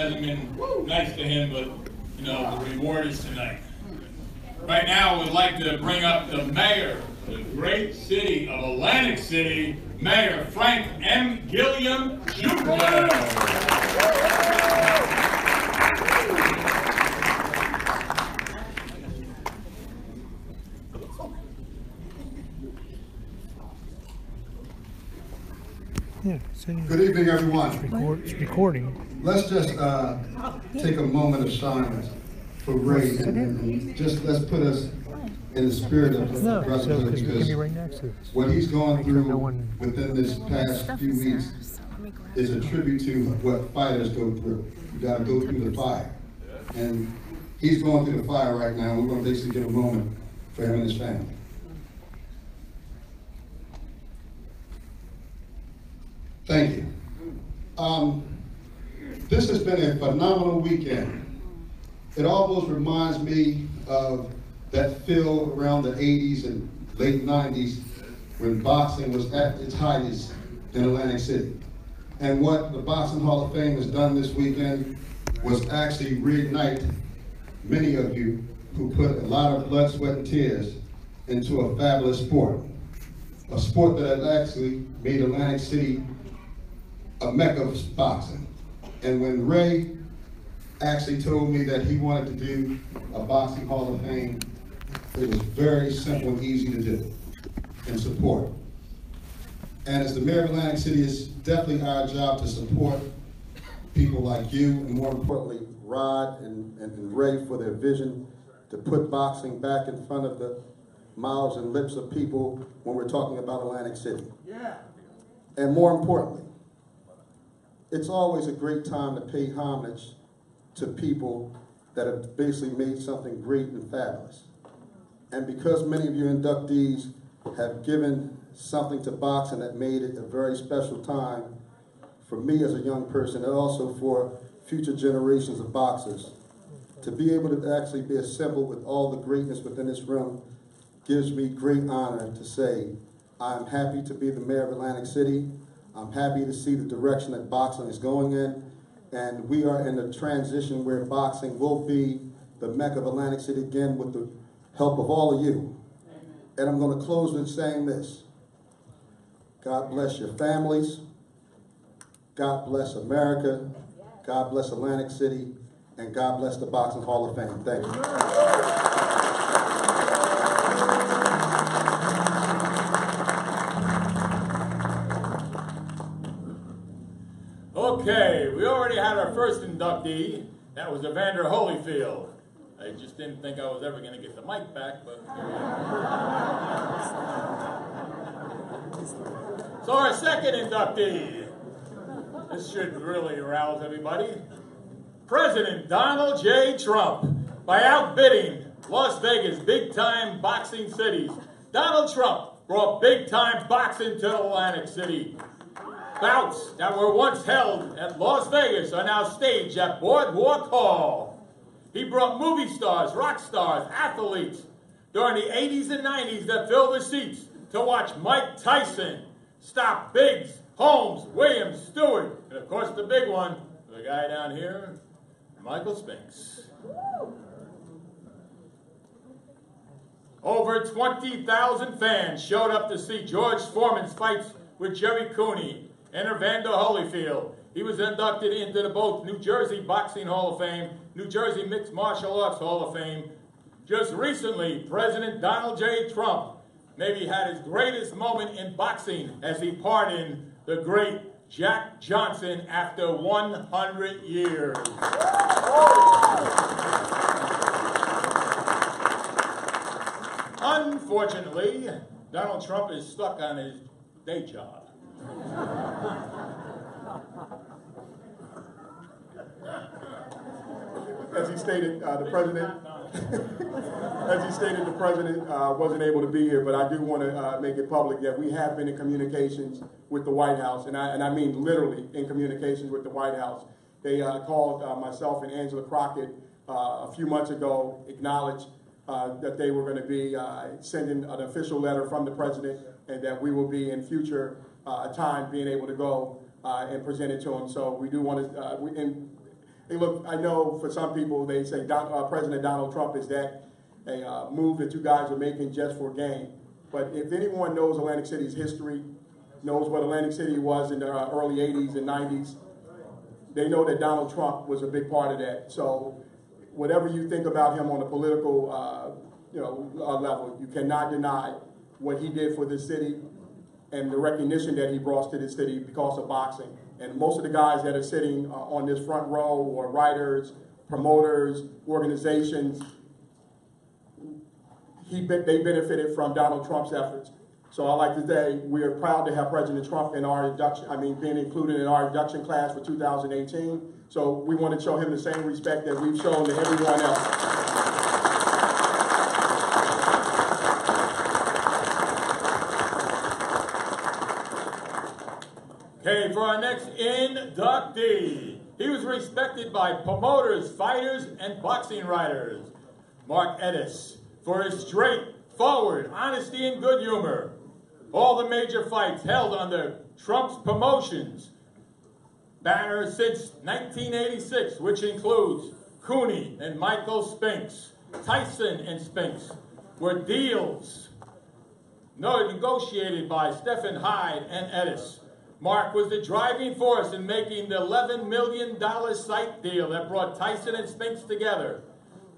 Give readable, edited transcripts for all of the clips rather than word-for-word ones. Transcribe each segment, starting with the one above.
hasn't been nice to him, but you know, the reward is tonight. Right now, we'd like to bring up the mayor of the great city of Atlantic City, Mayor Frank M. Gilliam Jr. Yeah, good evening, everyone. It's recording. Let's just take a moment of silence for Ray, and just let's put us in the spirit of brotherhood, because what he's gone through within this past few weeks is a tribute to what fighters go through. You got to go through the fire, and he's going through the fire right now. We're going to basically give a moment for him and his family. Thank you. This has been a phenomenal weekend. It almost reminds me of that feel around the 80s and late 90s when boxing was at its highest in Atlantic City. And what the Boxing Hall of Fame has done this weekend was actually reignite many of you who put a lot of blood, sweat, and tears into a fabulous sport. A sport that has actually made Atlantic City a mecca of boxing. And when Ray actually told me that he wanted to do a Boxing Hall of Fame, it was very simple and easy to do and support. And as the mayor of Atlantic City, it's definitely our job to support people like you, and more importantly, Rod and Ray for their vision to put boxing back in front of the mouths and lips of people when we're talking about Atlantic City. Yeah. And more importantly, it's always a great time to pay homage to people that have basically made something great and fabulous. And because many of you inductees have given something to boxing that made it a very special time for me as a young person, and also for future generations of boxers, to be able to actually be assembled with all the greatness within this room gives me great honor to say I'm happy to be the mayor of Atlantic City. I'm happy to see the direction that boxing is going in, and we are in the transition where boxing will be the mecca of Atlantic City again with the help of all of you. Amen. And I'm going to close with saying this. God bless your families. God bless America. God bless Atlantic City. And God bless the Boxing Hall of Fame. Thank you. Okay, we already had our first inductee. That was Evander Holyfield. I just didn't think I was ever going to get the mic back, but... So our second inductee. This should really arouse everybody. President Donald J. Trump. By outbidding Las Vegas big-time boxing cities, Donald Trump brought big-time boxing to Atlantic City. Bouts that were once held at Las Vegas are now staged at Boardwalk Hall. He brought movie stars, rock stars, athletes during the 80s and 90s that filled the seats to watch Mike Tyson stop Biggs, Holmes, Williams, Stewart, and of course the big one, the guy down here, Michael Spinks. Over 20,000 fans showed up to see George Foreman's fights with Jerry Cooney and Evander Holyfield. He was inducted into the both New Jersey Boxing Hall of Fame, New Jersey Mixed Martial Arts Hall of Fame. Just recently, President Donald J. Trump maybe had his greatest moment in boxing as he pardoned the great Jack Johnson after 100 years. Unfortunately, Donald Trump is stuck on his day job. As he stated, the president wasn't able to be here, but I do want to make it public that we have been in communications with the White House, and I mean literally in communications with the White House. They called myself and Angela Crockett a few months ago, acknowledged that they were going to be sending an official letter from the president, and that we will be in future time being able to go and present it to him. So we do want to, Hey, look, I know for some people they say President Donald Trump is that a move that you guys are making just for gain. But if anyone knows Atlantic City's history, knows what Atlantic City was in the early 80s and 90s, they know that Donald Trump was a big part of that. So whatever you think about him on a political level, you cannot deny what he did for this city and the recognition that he brought to this city because of boxing. And most of the guys that are sitting on this front row, or writers, promoters, organizations, they benefited from Donald Trump's efforts. So I'd like to say we are proud to have President Trump in our being included in our induction class for 2018. So we want to show him the same respect that we've shown to everyone else. Okay, for our next inductee, he was respected by promoters, fighters, and boxing writers. Mark Ennis, for his straightforward honesty and good humor. All the major fights held under Trump's promotions banner since 1986, which includes Cooney and Michael Spinks, Tyson and Spinks, were deals negotiated by Stephen Hyde and Ennis. Mark was the driving force in making the $11 million site deal that brought Tyson and Spinks together.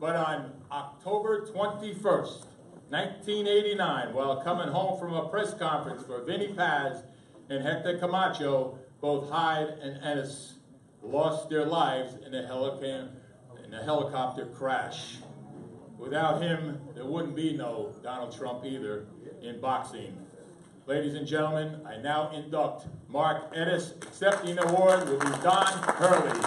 But on October 21st, 1989, while coming home from a press conference for Vinny Paz and Hector Camacho, both Hyde and Ennis lost their lives in a helicopter crash. Without him, there wouldn't be no Donald Trump either in boxing. Ladies and gentlemen, I now induct Mark Ennis. Accepting the award will be Don Hurley.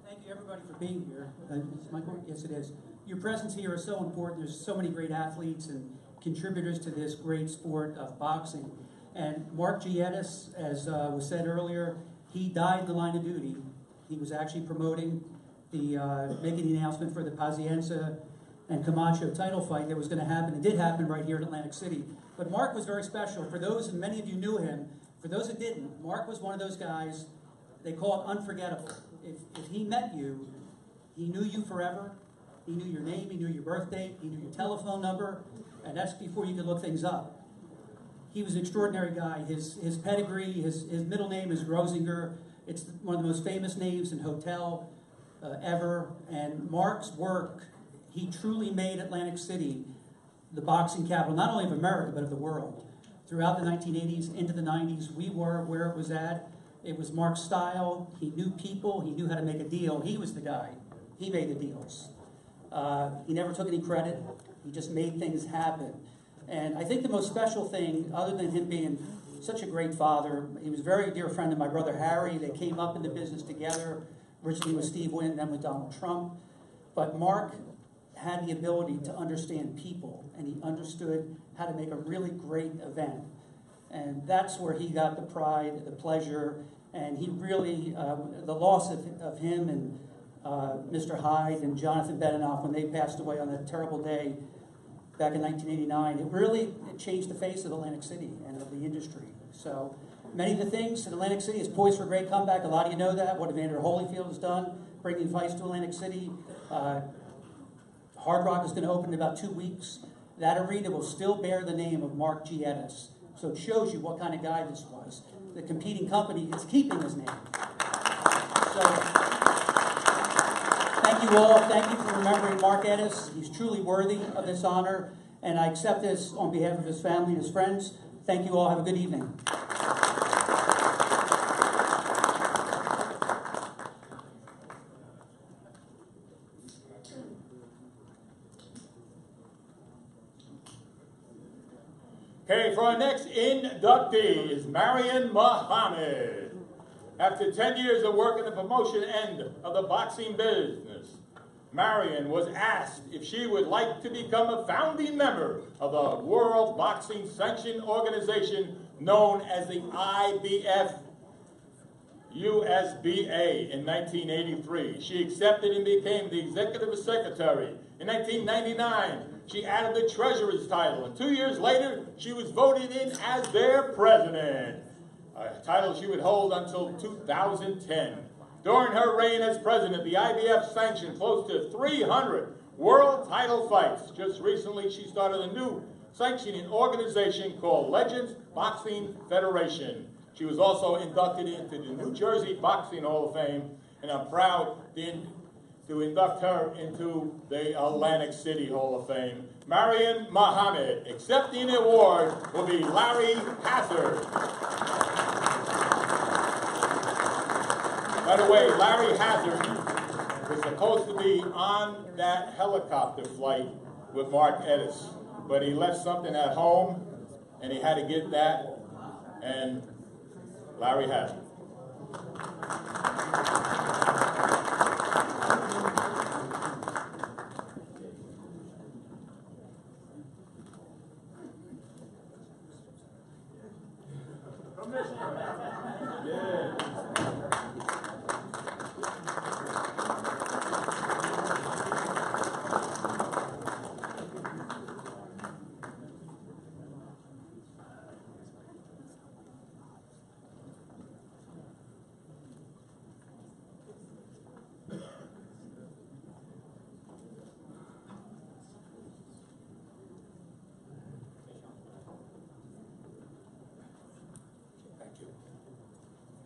Thank you, everybody, for being here. Is my court? Yes, it is. Your presence here is so important. There's so many great athletes and contributors to this great sport of boxing. And Mark J Ennis, as was said earlier, he died in the line of duty. He was actually promoting the, making the announcement for the Pazienza and Camacho title fight that was going to happen. It did happen right here in Atlantic City. But Mark was very special. For those, and many of you knew him, for those that didn't, Mark was one of those guys, they call it unforgettable. If he met you, he knew you forever. He knew your name, he knew your birth date, he knew your telephone number, and that's before you could look things up. He was an extraordinary guy. His pedigree, his middle name is Grosinger. It's one of the most famous names in hotel ever. And Mark's work, he truly made Atlantic City the boxing capital, not only of America, but of the world. Throughout the 1980s, into the 90s, we were where it was at. It was Mark's style. He knew people. He knew how to make a deal. He was the guy. He made the deals. He never took any credit. He just made things happen. And I think the most special thing, other than him being such a great father, he was a very dear friend of my brother Harry. They came up in the business together, originally with Steve Wynn, then with Donald Trump. But Mark had the ability to understand people, and he understood how to make a really great event. And that's where he got the pride, the pleasure, and he really, the loss of him and Mr. Hyde and Jonathan Bedenoff when they passed away on that terrible day back in 1989, it changed the face of Atlantic City and of the industry. So many of the things in Atlantic City is poised for a great comeback. A lot of you know that, what Evander Holyfield has done, bringing fights to Atlantic City. Hard Rock is going to open in about 2 weeks. That arena will still bear the name of Mark J Ennis. So it shows you what kind of guy this was. The competing company is keeping his name. So, thank thank you all. Thank you for remembering Mark Ennis. He's truly worthy of this honor, and I accept this on behalf of his family and his friends. Thank you all. Have a good evening. Okay, for our next inductee is Maryann Muhammad. After 10 years of work in the promotion end of the boxing business, Maryann was asked if she would like to become a founding member of the World Boxing Sanction Organization known as the IBF USBA in 1983. She accepted and became the executive secretary. In 1999, she added the treasurer's title, and 2 years later, she was voted in as their president, a title she would hold until 2010. During her reign as president, the IBF sanctioned close to 300 world title fights. Just recently, she started a new sanctioning organization called Legends Boxing Federation. She was also inducted into the New Jersey Boxing Hall of Fame, and I'm proud to induct her into the Atlantic City Hall of Fame. Maryann Muhammad. Accepting the award will be Larry Hazard. By the way, Larry Hazard was supposed to be on that helicopter flight with Mark Ennis, but he left something at home, and he had to get that, and Larry Hazard.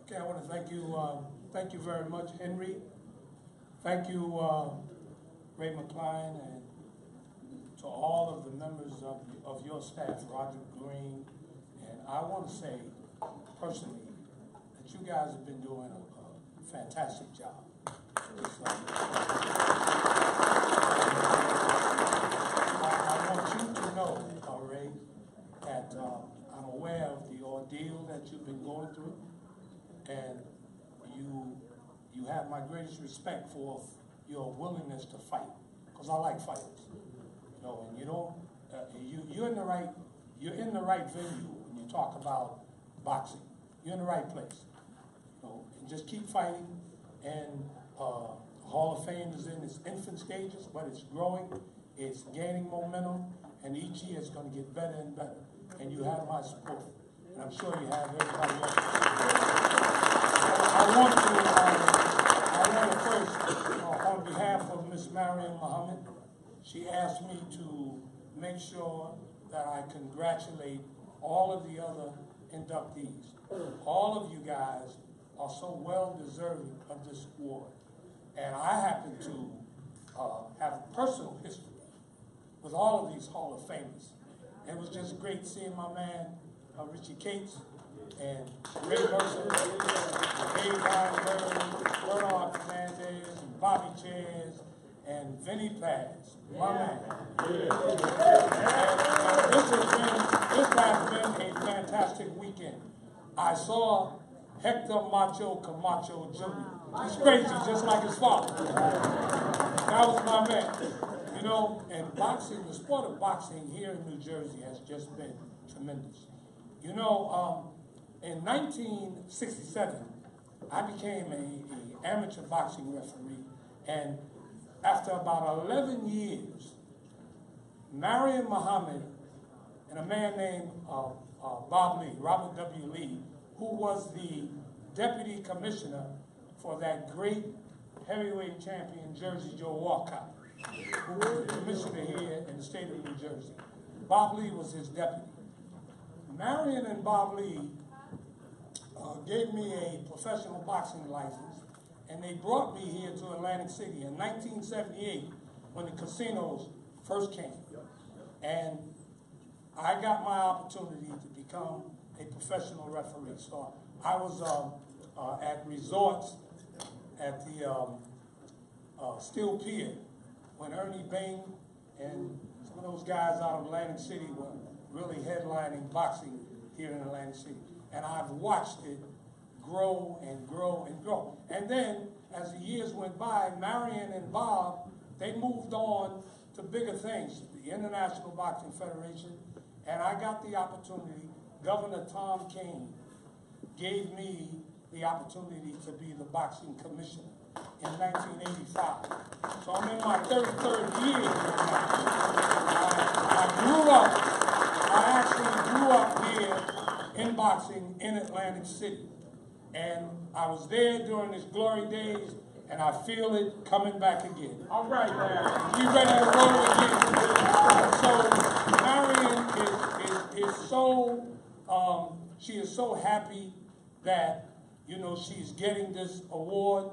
Okay, I want to thank you very much, Henry. Thank you, Ray McCline, and to all of the members of your staff, Roger Green. And I want to say, personally, that you guys have been doing a fantastic job. I want you to know, Ray, that I'm aware of the ordeal that you've been going through. And you have my greatest respect for your willingness to fight, because I like fighters. You know, and you don't you're in the right venue when you talk about boxing. You're in the right place. You know, and just keep fighting. And Hall of Fame is in its infant stages, but it's growing, it's gaining momentum, and each year it's going to get better and better. And you have my support, and I'm sure you have everybody else. I want to first, on behalf of Miss Maryann Muhammad, she asked me to make sure that I congratulate all of the other inductees. All of you guys are so well deserving of this award. And I happen to have a personal history with all of these Hall of Famers. It was just great seeing my man, Richie Cates, and Ray Mercer, Dave Weinberg, Bernard Fernandes, and Bobby Chairs, and Vinny Paz, my man. And this has been a fantastic weekend. I saw Hector Macho Camacho Jr. He's crazy, just like his father. That was my man. You know, and boxing, the sport of boxing here in New Jersey has just been tremendous. You know, in 1967, I became an amateur boxing referee, and after about 11 years, Maryann Muhammad and a man named Bob Lee, Robert W. Lee, who was the deputy commissioner for that great heavyweight champion, Jersey Joe Walcott, who was the commissioner here in the state of New Jersey. Bob Lee was his deputy. Maryann and Bob Lee gave me a professional boxing license And they brought me here to Atlantic City in 1978 when the casinos first came. And I got my opportunity to become a professional referee. So I was at resorts at the Steel Pier when Ernie Bain and some of those guys out of Atlantic City were really headlining boxing here in Atlantic City. And I've watched it grow and grow and grow. And then, as the years went by, Maryann and Bob, they moved on to bigger things, the International Boxing Federation, and I got the opportunity. Governor Tom Kane gave me the opportunity to be the boxing commissioner in 1985. So I'm in my 33rd year here now. I actually grew up here in boxing in Atlantic City. And I was there during his glory days, and I feel it coming back again. All right, man. We ready to roll again. So Maryann is so, she is so happy that, you know, she's getting this award.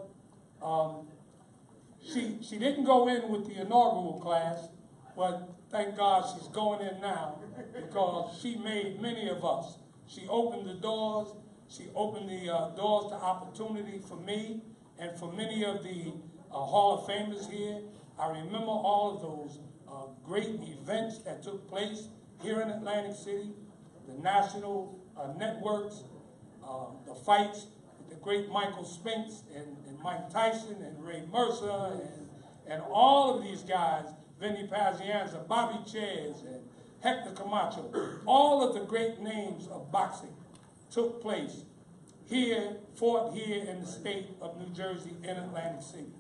She didn't go in with the inaugural class, but thank God she's going in now because she made many of us. She opened the doors. She opened the doors to opportunity for me and for many of the Hall of Famers here. I remember all of those great events that took place here in Atlantic City, the national networks, the fights with the great Michael Spinks and Mike Tyson and Ray Mercer and all of these guys, Vinny Pazienza, Bobby Chairs, and Hector Camacho. All of the great names of boxing took place here, fought here in the state of New Jersey in Atlantic City.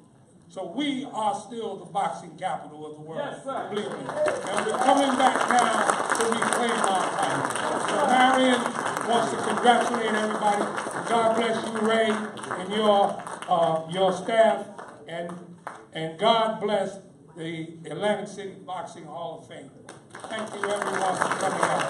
So we are still the boxing capital of the world. Yes, sir. Believe me. And we're coming back now to reclaim our title. So Maryann wants to congratulate everybody. God bless you, Ray, and your staff, and God bless the Atlantic City Boxing Hall of Fame. Thank you, everyone, for coming out.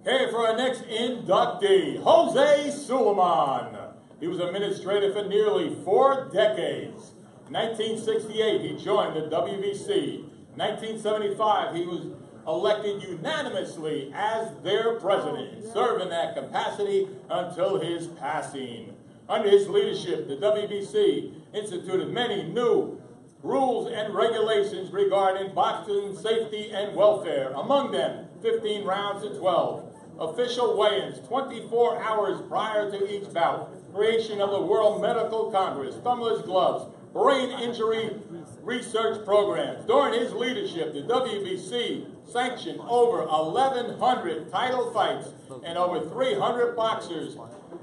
Okay, for our next inductee, Jose Sulaiman. He was administrator for nearly 4 decades. In 1968, he joined the WBC. In 1975, he was elected unanimously as their president, served in that capacity until his passing. Under his leadership, the WBC instituted many new rules and regulations regarding boxing safety and welfare. Among them, 15 rounds to 12. Official weigh-ins 24 hours prior to each bout. Creation of the World Medical Congress, thumbless gloves, brain injury research programs. During his leadership, the WBC sanctioned over 1,100 title fights, and over 300 boxers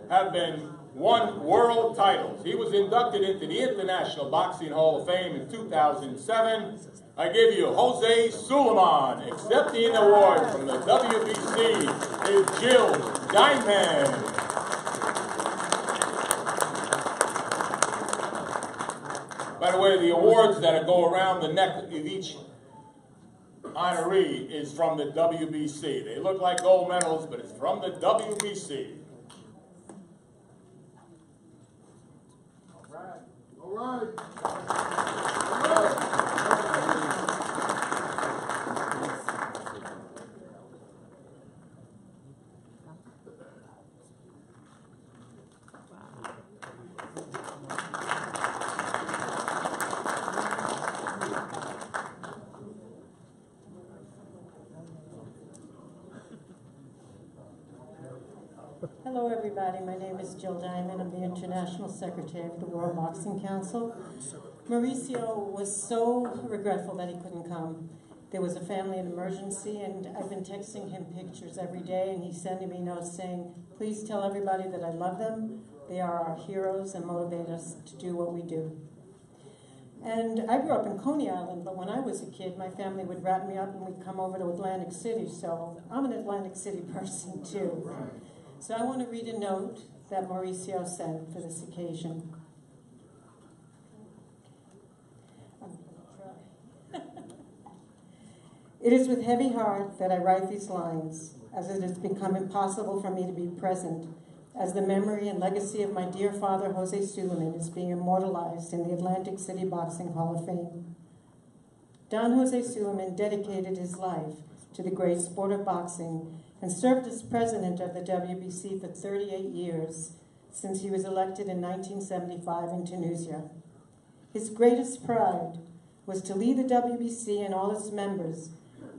have been won world titles. He was inducted into the International Boxing Hall of Fame in 2007. I give you Jose Sulaiman. Accepting the award from the WBC is Jill Diamond. By the way, the awards that go around the neck of each honoree is from the WBC. They look like gold medals, but it's from the WBC. All right. All right. All right. Hello, everybody. My name is Jill Diamond. I'm the International Secretary of the World Boxing Council. Mauricio was so regretful that he couldn't come. There was a family emergency, and I've been texting him pictures every day, and he's sending me notes saying, please tell everybody that I love them. They are our heroes and motivate us to do what we do. And I grew up in Coney Island, but when I was a kid, my family would wrap me up and we'd come over to Atlantic City, so I'm an Atlantic City person too. So I want to read a note that Mauricio sent for this occasion. It is with heavy heart that I write these lines, as it has become impossible for me to be present, as the memory and legacy of my dear father, Jose Sulaiman, is being immortalized in the Atlantic City Boxing Hall of Fame. Don Jose Sulaiman dedicated his life to the great sport of boxing and served as president of the WBC for 38 years, since he was elected in 1975 in Tunisia. His greatest pride was to lead the WBC and all its members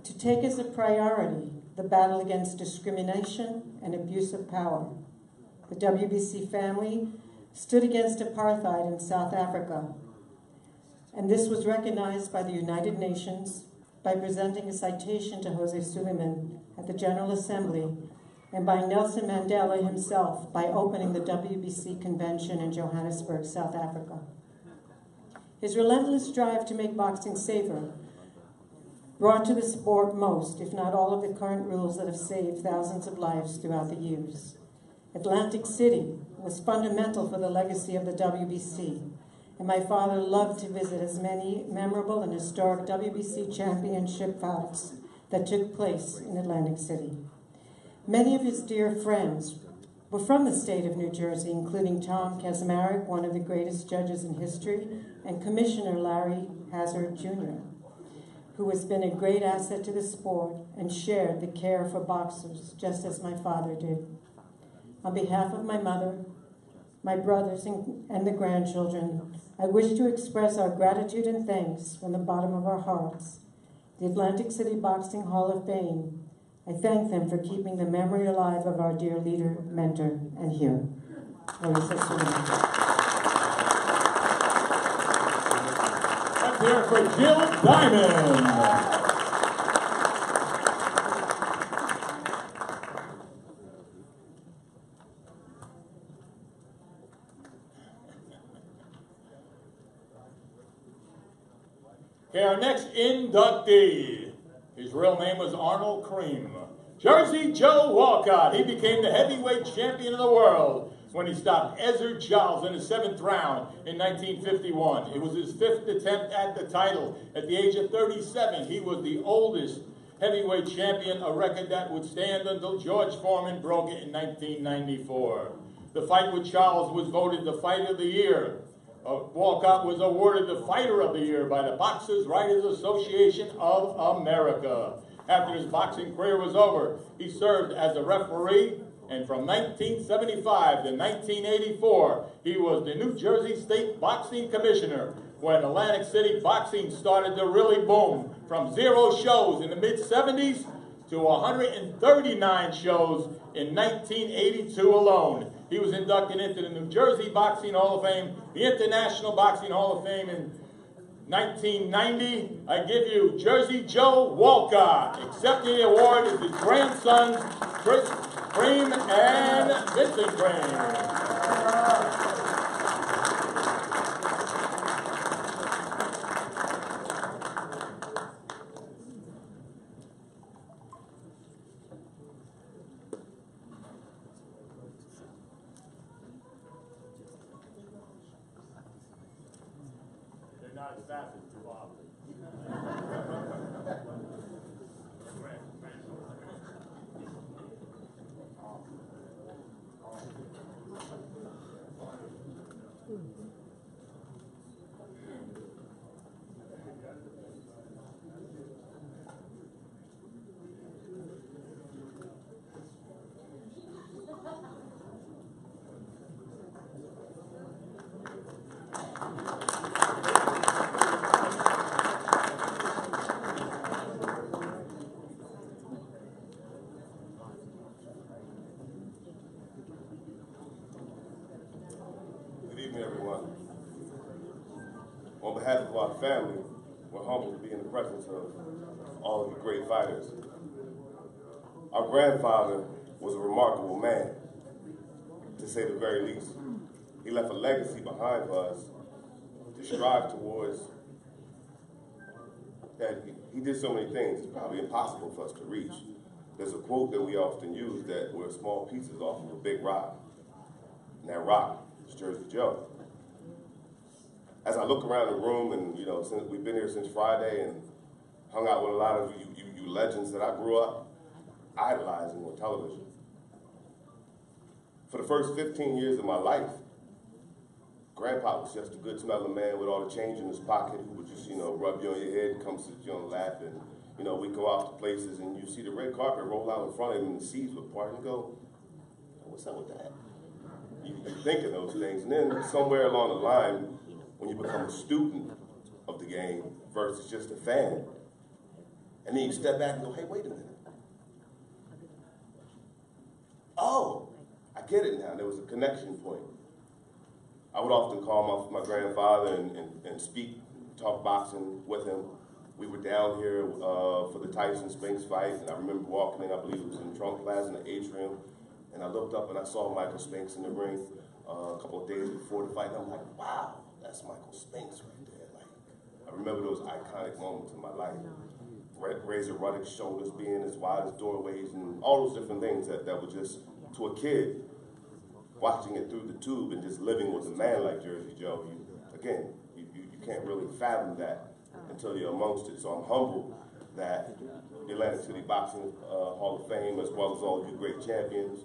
to take as a priority the battle against discrimination and abuse of power. The WBC family stood against apartheid in South Africa, and this was recognized by the United Nations by presenting a citation to Jose Sulaiman at the General Assembly, and by Nelson Mandela himself by opening the WBC convention in Johannesburg, South Africa. His relentless drive to make boxing safer brought to the sport most, if not all, of the current rules that have saved thousands of lives throughout the years. Atlantic City was fundamental for the legacy of the WBC, and my father loved to visit as many memorable and historic WBC championship bouts that took place in Atlantic City. Many of his dear friends were from the state of New Jersey, including Tom Kaczmarek, one of the greatest judges in history, and Commissioner Larry Hazard Jr., who has been a great asset to the sport and shared the care for boxers, just as my father did. On behalf of my mother, my brothers, and the grandchildren, I wish to express our gratitude and thanks from the bottom of our hearts. The Atlantic City Boxing Hall of Fame, I thank them for keeping the memory alive of our dear leader, mentor, and hero. Let's hear it for Jill Diamond. Okay, our next inductee, his real name was Arnold Cream. Jersey Joe Walcott. He became the heavyweight champion of the world when he stopped Ezzard Giles in the 7th round in 1951. It was his 5th attempt at the title. At the age of 37, he was the oldest heavyweight champion, a record that would stand until George Foreman broke it in 1994. The fight with Charles was voted the fight of the year. Walcott was awarded the Fighter of the Year by the Boxers Writers Association of America. After his boxing career was over, he served as a referee, and from 1975 to 1984, he was the New Jersey State Boxing Commissioner when Atlantic City boxing started to really boom, from 0 shows in the mid-70s to 139 shows in 1982 alone. He was inducted into the New Jersey Boxing Hall of Fame, the International Boxing Hall of Fame in 1990. I give you Jersey Joe Walcott. Accepting the award is his grandsons, Chris Cream and Vincent Cream. On behalf of our family, we're humbled to be in the presence of all of you great fighters. Our grandfather was a remarkable man, to say the very least. He left a legacy behind for us to strive towards. That he did so many things, it's probably impossible for us to reach. There's a quote that we often use that we're small pieces off of a big rock. And that rock is Jersey Joe. As I look around the room, and since we've been here since Friday and hung out with a lot of you few legends that I grew up idolizing on television. For the first 15 years of my life, Grandpa was just a good smelling man with all the change in his pocket who would just, rub you on your head and come sit you on the lap. And, we go out to places and you see the red carpet roll out in front of him and the seeds would part and you go, what's up with that? You think of those things. And then somewhere along the line, when you become a student of the game versus just a fan, and then you step back and go, hey, wait a minute. Oh, I get it now. There was a connection point. I would often call my grandfather and speak, talk boxing with him. We were down here for the Tyson Spinks fight, and I remember walking in, I believe it was in Trump Plaza in the atrium, and I looked up and I saw Michael Spinks in the ring a couple of days before the fight, and I'm like, wow, that's Michael Spinks right there. Like, I remember those iconic moments in my life. Razor Ruddock's shoulders being as wide as doorways, and all those different things that were just, to a kid, watching it through the tube and just living with a man like Jersey Joe, you can't really fathom that until you're amongst it. So I'm humbled that the Atlantic City Boxing Hall of Fame, as well as all you great champions,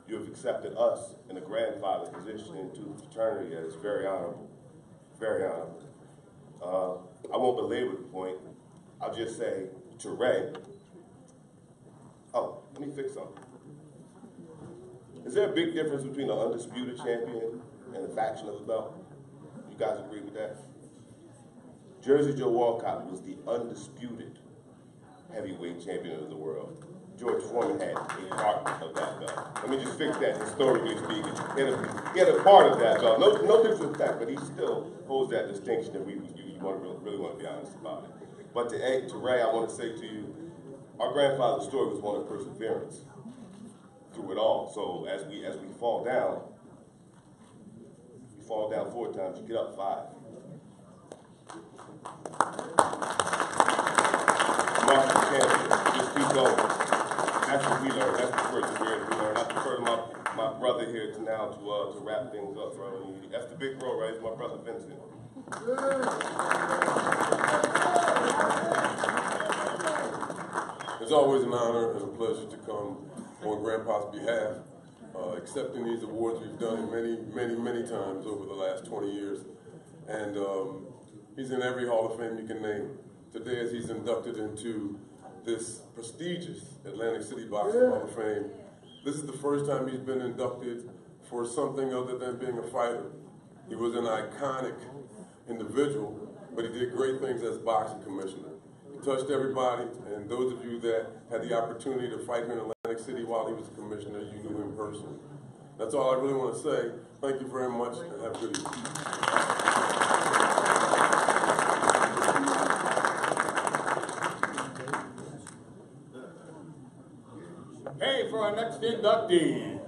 you have accepted us in a grandfather position into the fraternity that is very honorable, very honorable. I won't belabor the point. I'll just say to Ray, oh, let me fix something. Is there a big difference between an undisputed champion and a faction of the belt? You guys agree with that? Jersey Joe Walcott was the undisputed heavyweight champion of the world. George Foreman had a part of that belt. Let me just fix that historically speaking. He had a part of that belt. No disrespect, but he still holds that distinction if you really want to be honest about it. But to Ray, I want to say to you, our grandfather's story was one of perseverance through it all. So as we fall down, you fall down 4 times, you get up 5. Marshall champion, just keep going. That's what we learned. That's the perseverance we learned. I prefer to my brother here to wrap things up, bro. That's the big bro, right? It's my brother Benton. It's always an honor and a pleasure to come on Grandpa's behalf, accepting these awards. We've done it many times over the last 20 years. And he's in every Hall of Fame you can name. Today, as he's inducted into this prestigious Atlantic City Boxing Hall of Fame, this is the first time he's been inducted for something other than being a fighter. He was an iconic individual, but he did great things as boxing commissioner. He touched everybody, and those of you that had the opportunity to fight here in Atlantic City while he was a commissioner, you knew him personally. That's all I really want to say. Thank you very much, and have a good evening. Okay, for our next inductee.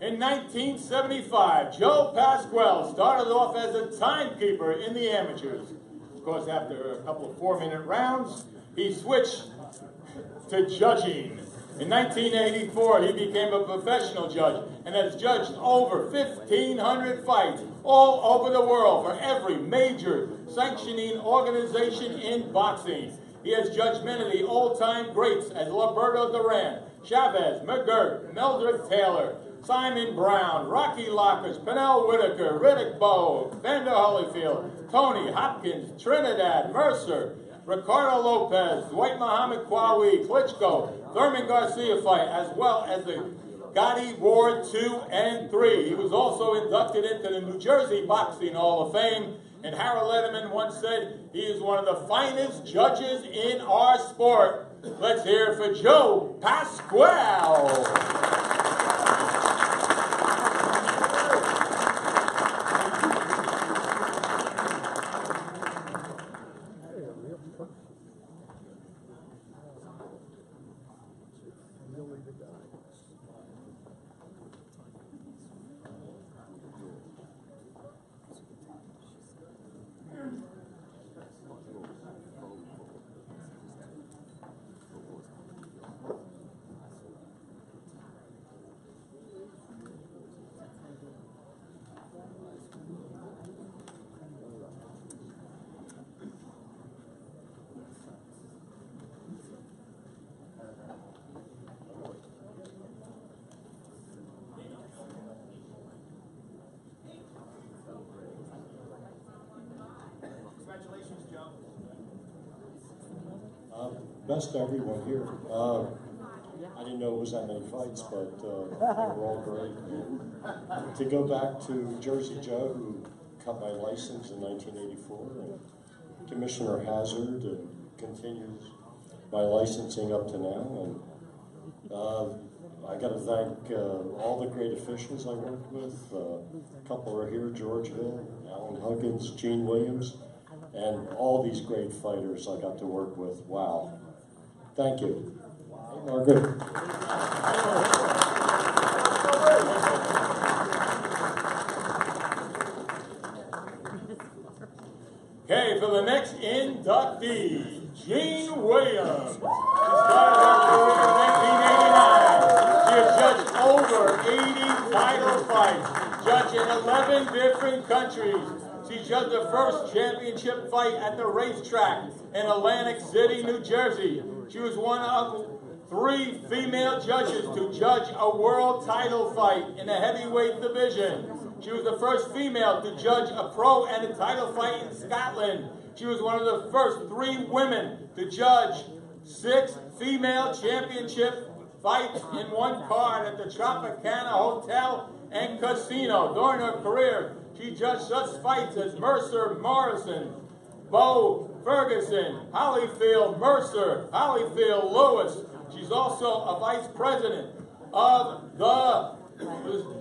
In 1975, Joe Pasquale started off as a timekeeper in the amateurs. Of course, after a couple of 4-minute rounds, he switched to judging. In 1984, he became a professional judge and has judged over 1,500 fights all over the world for every major sanctioning organization in boxing. He has judged many of the old-time greats as Roberto Duran, Chavez, McGirt, Mildred Taylor, Simon Brown, Rocky Lockers, Pernell Whitaker, Riddick Bowe, Vander Holyfield, Tony Hopkins, Trinidad, Mercer, Ricardo Lopez, Dwight Muhammad Kwawi, Klitschko, Thurman Garcia fight, as well as the Gotti Ward 2 and 3. He was also inducted into the New Jersey Boxing Hall of Fame. And Harold Letterman once said he is one of the finest judges in our sport. Let's hear it for Joe Pasquale. best to everyone here. I didn't know it was that many fights, but they were all great. And to go back to Jersey Joe, who cut my license in 1984, and Commissioner Hazard, and continues my licensing up to now. And I got to thank all the great officials I worked with. A couple are here: George Hill, Alan Huggins, Gene Williams, and all these great fighters I got to work with. Wow. Thank you. Hey, Margaret. Okay, for the next inductee, Gene Williams. She started her career in 1989. She has judged over 80 title fights, judged in 11 different countries. She judged the first championship fight at the racetrack in Atlantic City, New Jersey. She was one of 3 female judges to judge a world title fight in the heavyweight division. She was the first female to judge a pro and a title fight in Scotland. She was one of the first 3 women to judge 6 female championship fights in one card at the Tropicana Hotel and Casino. During her career, she judged such fights as Mercer Morrison, Bo Ferguson, Holyfield Mercer, Holyfield Lewis. She's also a vice president of the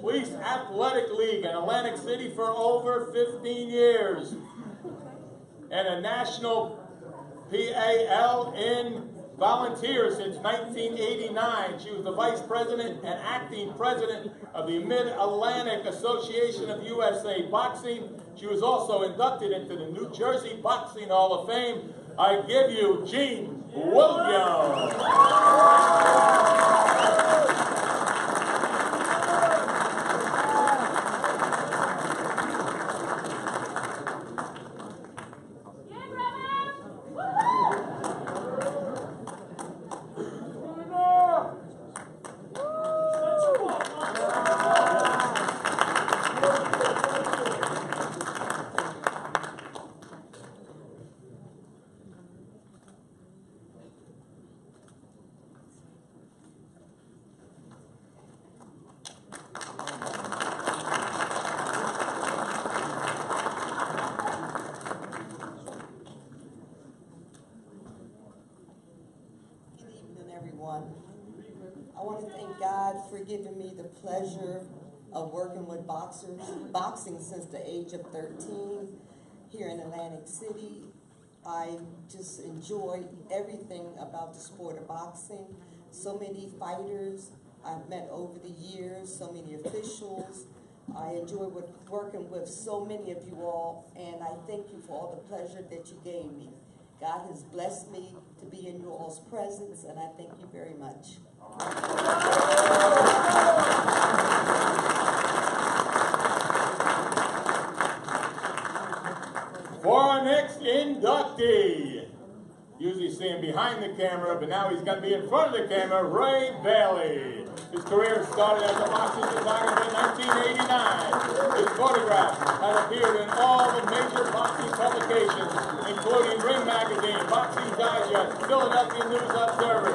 Police Athletic League in Atlantic City for over 15 years, and a national PAL in volunteer since 1989. She was the vice president and acting president of the Mid-Atlantic Association of USA Boxing. She was also inducted into the New Jersey Boxing Hall of Fame. I give you Gene Williams. I want to thank God for giving me the pleasure of working with boxing since the age of 13 here in Atlantic City. I just enjoy everything about the sport of boxing. So many fighters I've met over the years, so many officials. I enjoy working with so many of you all, and I thank you for all the pleasure that you gave me. God has blessed me to be in you all's presence, and I thank you very much. For our next inductee, usually see him behind the camera, but now he's going to be in front of the camera, Ray Bailey. His career started as a boxing designer in 1989. His photographs have appeared in all the major boxing publications, including Ring Magazine, Boxing Digest, Philadelphia News Observer,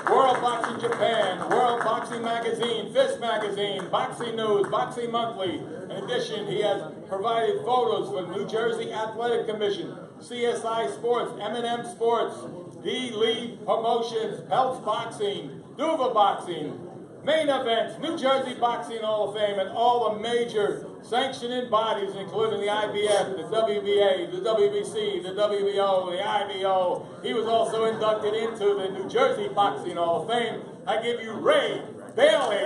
World Boxing Japan, World Boxing Magazine, Fist Magazine, Boxing News, Boxing Monthly. In addition, he has provided photos for the New Jersey Athletic Commission, CSI Sports, M&M Sports, D-League Promotions, Peltz Boxing, Duma Boxing, Main Events, New Jersey Boxing Hall of Fame, and all the major sanctioning bodies, including the IBF, the WBA, the WBC, the WBO, the IBO. He was also inducted into the New Jersey Boxing Hall of Fame. I give you Ray Bailey.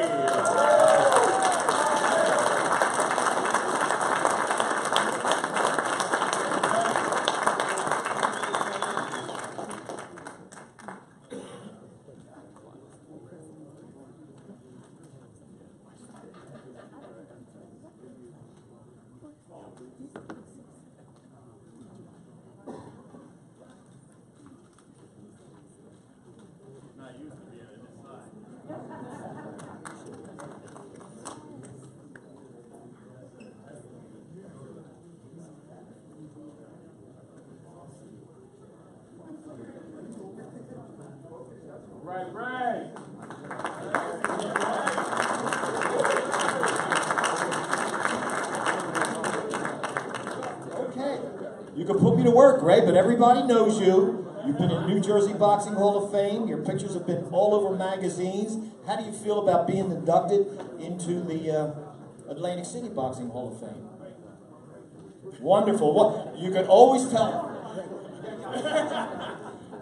Right. Okay. You can put me to work, Ray, but everybody knows you. You've been in New Jersey Boxing Hall of Fame. Your pictures have been all over magazines. How do you feel about being inducted into the Atlantic City Boxing Hall of Fame? Wonderful. What you can always tell.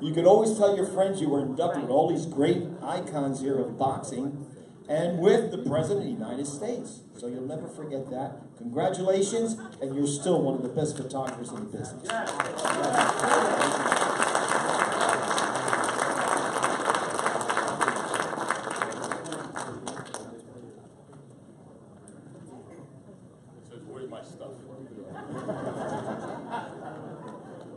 You can always tell your friends you were inducted with all these great icons here of boxing and with the President of the United States. So you'll never forget that. Congratulations, and you're still one of the best photographers in the business. Where's my stuff?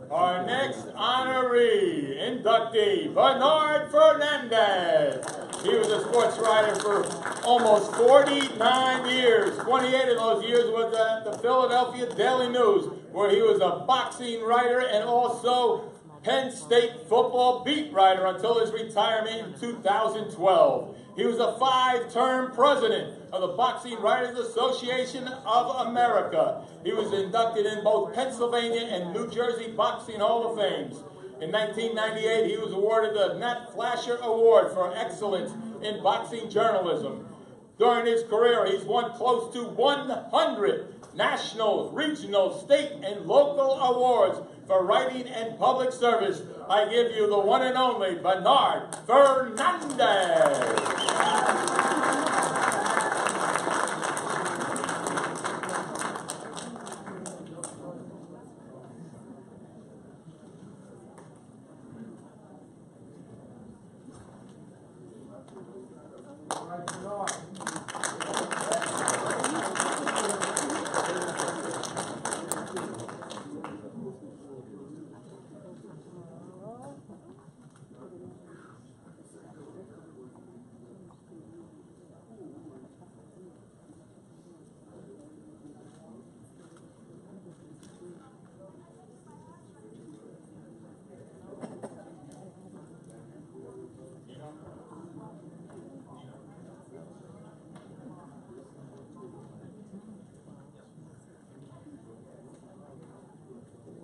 Our next honoree, inductee, Bernard Fernandes. He was a sports writer for almost 49 years. 28 of those years was at the Philadelphia Daily News, where he was a boxing writer and also Penn State football beat writer until his retirement in 2012. He was a 5-term president of the Boxing Writers Association of America. He was inducted in both Pennsylvania and New Jersey Boxing Hall of Fames. In 1998, he was awarded the Nat Flasher Award for Excellence in Boxing Journalism. During his career, he's won close to 100 national, regional, state, and local awards for writing and public service. I give you the one and only Bernard Fernandes.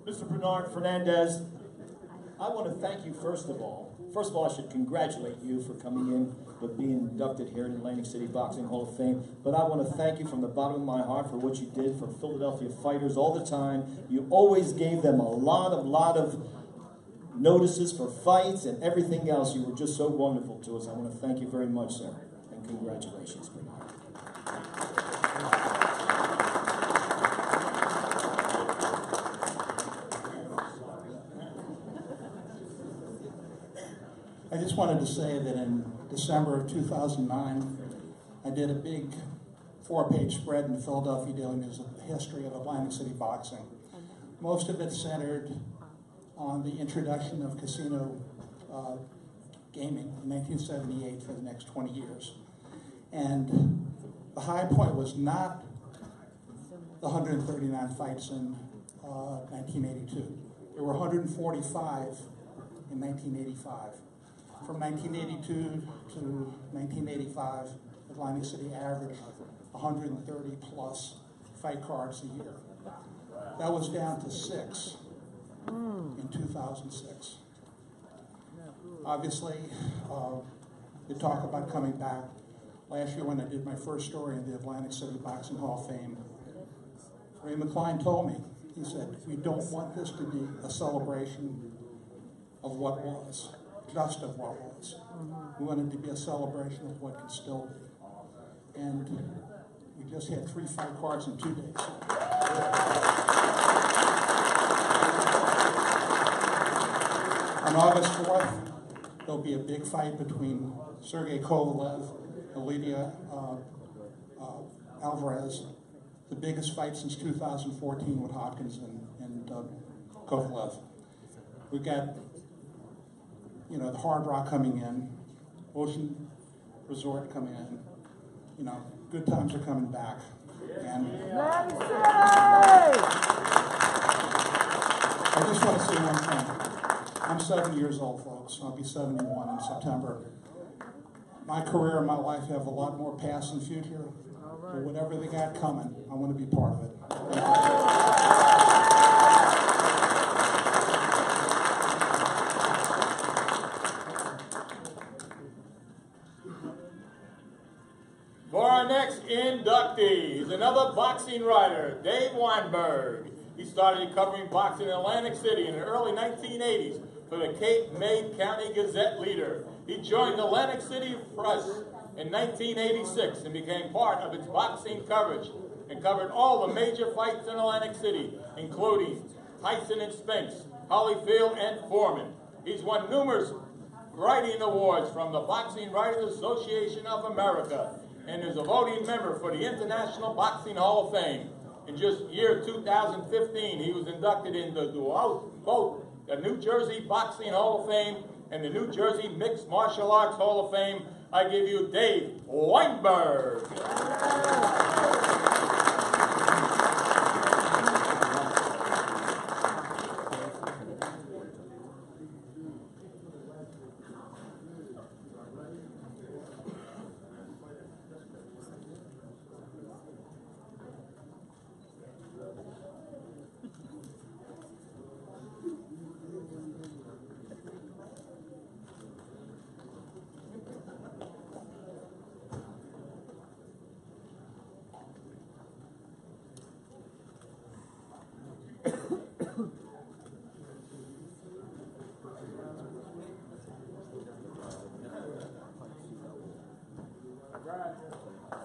Mr. Bernard Fernandes, I want to thank you first of all. First of all, I should congratulate you for coming in with being inducted here at Atlantic City Boxing Hall of Fame. But I want to thank you from the bottom of my heart for what you did for Philadelphia fighters all the time. You always gave them a lot of notices for fights and everything else. You were just so wonderful to us. I want to thank you very much, sir. And congratulations, Bernard. I just wanted to say that in December of 2009, I did a big 4-page spread in the Philadelphia Daily News of the history of Atlantic City boxing. Most of it centered on the introduction of casino gaming in 1978 for the next 20 years. And the high point was not the 139 fights in 1982. There were 145 in 1985. From 1982 to 1985, Atlantic City averaged 130 plus fight cards a year. That was down to 6 in 2006. Obviously, you talk about coming back. Last year when I did my first story in the Atlantic City Boxing Hall of Fame, Ray McCline told me, he said, we don't want this to be a celebration of what was. Just of what was. We wanted to be a celebration of what could still be. And we just had 3 fight cards in 2 days. On August 4th, there'll be a big fight between Sergey Kovalev and Lydia Alvarez. The biggest fight since 2014 with Hopkins and Kovalev. We've got the Hard Rock coming in, Ocean Resort coming in. Good times are coming back. And I just want to say one thing. I'm 70 years old, folks. I'll be 71 in September. my career and my life have a lot more past and future. But whatever they got coming, I want to be part of it. For our next inductee is another boxing writer, Dave Weinberg. He started covering boxing in Atlantic City in the early 1980s for the Cape May County Gazette-Leader. He joined Atlantic City Press in 1986 and became part of its boxing coverage and covered all the major fights in Atlantic City, including Tyson and Spinks, Holyfield and Foreman. He's won numerous writing awards from the Boxing Writers Association of America and is a voting member for the International Boxing Hall of Fame. In just year 2015, he was inducted into both the New Jersey Boxing Hall of Fame and the New Jersey Mixed Martial Arts Hall of Fame. I give you Dave Weinberg.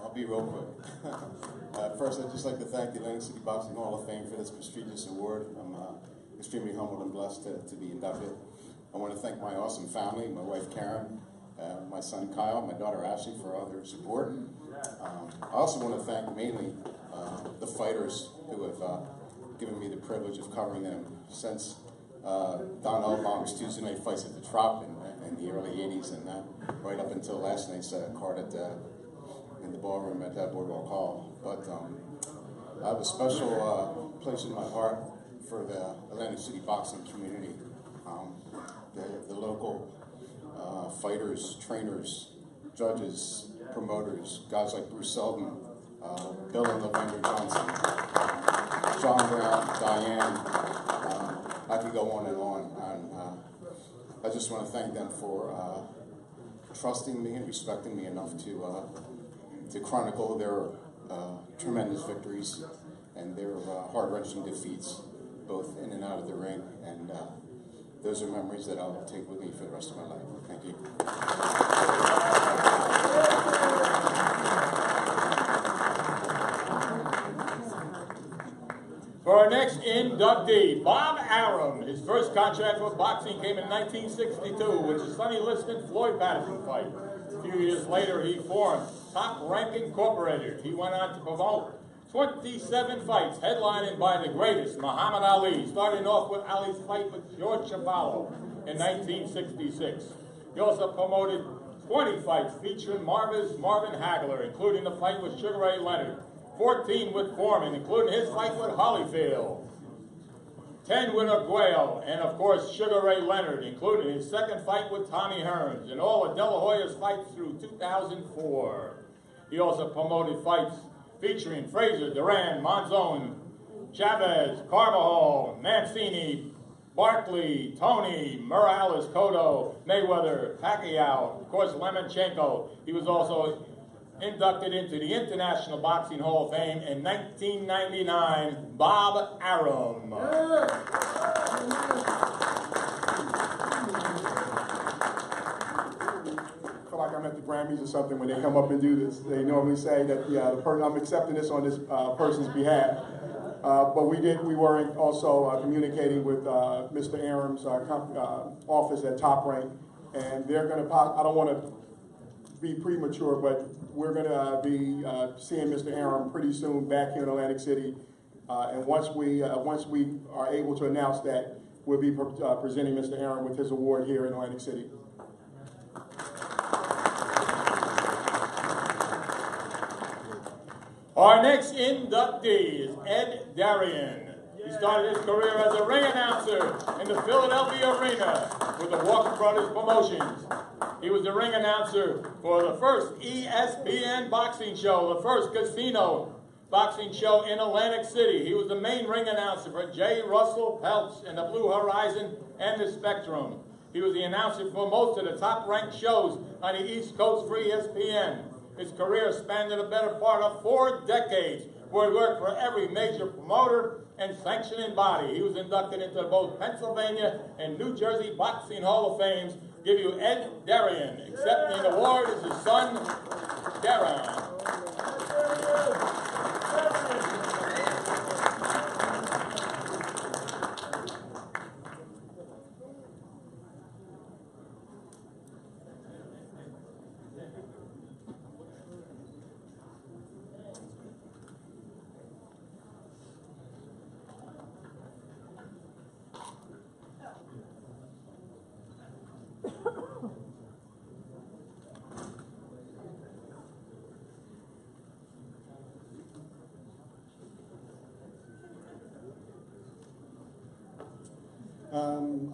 I'll be real quick. First, I'd just like to thank the Atlantic City Boxing Hall of Fame for this prestigious award. I'm extremely humbled and blessed to be inducted. I want to thank my awesome family, my wife Karen, my son Kyle, my daughter Ashley for all their support. I also want to thank mainly the fighters who have given me the privilege of covering them since Don Albaum's Tuesday night fights at the Trop in the early 80s and right up until last night's card at in the ballroom at that Boardwalk Hall. But I have a special place in my heart for the Atlantic City boxing community. The local fighters, trainers, judges, promoters, guys like Bruce Sheldon, Bill and Lavender Johnson, John Brown, Diane, I could go on and on. And I just want to thank them for trusting me and respecting me enough to chronicle their tremendous victories and their heart-wrenching defeats, both in and out of the ring. And those are memories that I'll take with me for the rest of my life. Thank you. For our next inductee, Bob Arum. His first contract for boxing came in 1962 with the Sonny Liston Floyd Patterson fight. A few years later, he formed Top Rank Incorporated. He went on to promote 27 fights, headlined by the greatest, Muhammad Ali, starting off with Ali's fight with George Chavallo in 1966. He also promoted 20 fights featuring Marvin Hagler, including the fight with Sugar Ray Leonard, 14 with Foreman, including his fight with Holyfield, 10 with Arguello, and of course Sugar Ray Leonard, including his second fight with Tommy Hearns, and all of De La Hoya's fights through 2004. He also promoted fights featuring Frazier, Duran, Monzon, Chavez, Carvajal, Mancini, Barkley, Tony, Morales, Cotto, Mayweather, Pacquiao, of course Lomachenko. He was also inducted into the International Boxing Hall of Fame in 1999, Bob Arum. I feel like I'm at the Grammys or something when they come up and do this. They normally say that the person, I'm accepting this on this person's behalf. But we were also communicating with Mr. Arum's office at Top Rank, and they're going to. I don't want to be premature, but we're going to be seeing Mr. Arum pretty soon back here in Atlantic City. And once we are able to announce that, we'll be presenting Mr. Arum with his award here in Atlantic City. Our next inductee is Ed Darien. He started his career as a ring announcer in the Philadelphia Arena with the Walker Brothers Promotions. He was the ring announcer for the first ESPN boxing show, the first casino boxing show in Atlantic City. He was the main ring announcer for J. Russell Peltz in the Blue Horizon and the Spectrum. He was the announcer for most of the top-ranked shows on the East Coast for ESPN. His career spanned the better part of 4 decades, where he worked for every major promoter and sanctioning body. He was inducted into both Pennsylvania and New Jersey Boxing Hall of Fames. Give you Ed Darian. Accepting the award is his son, Darren.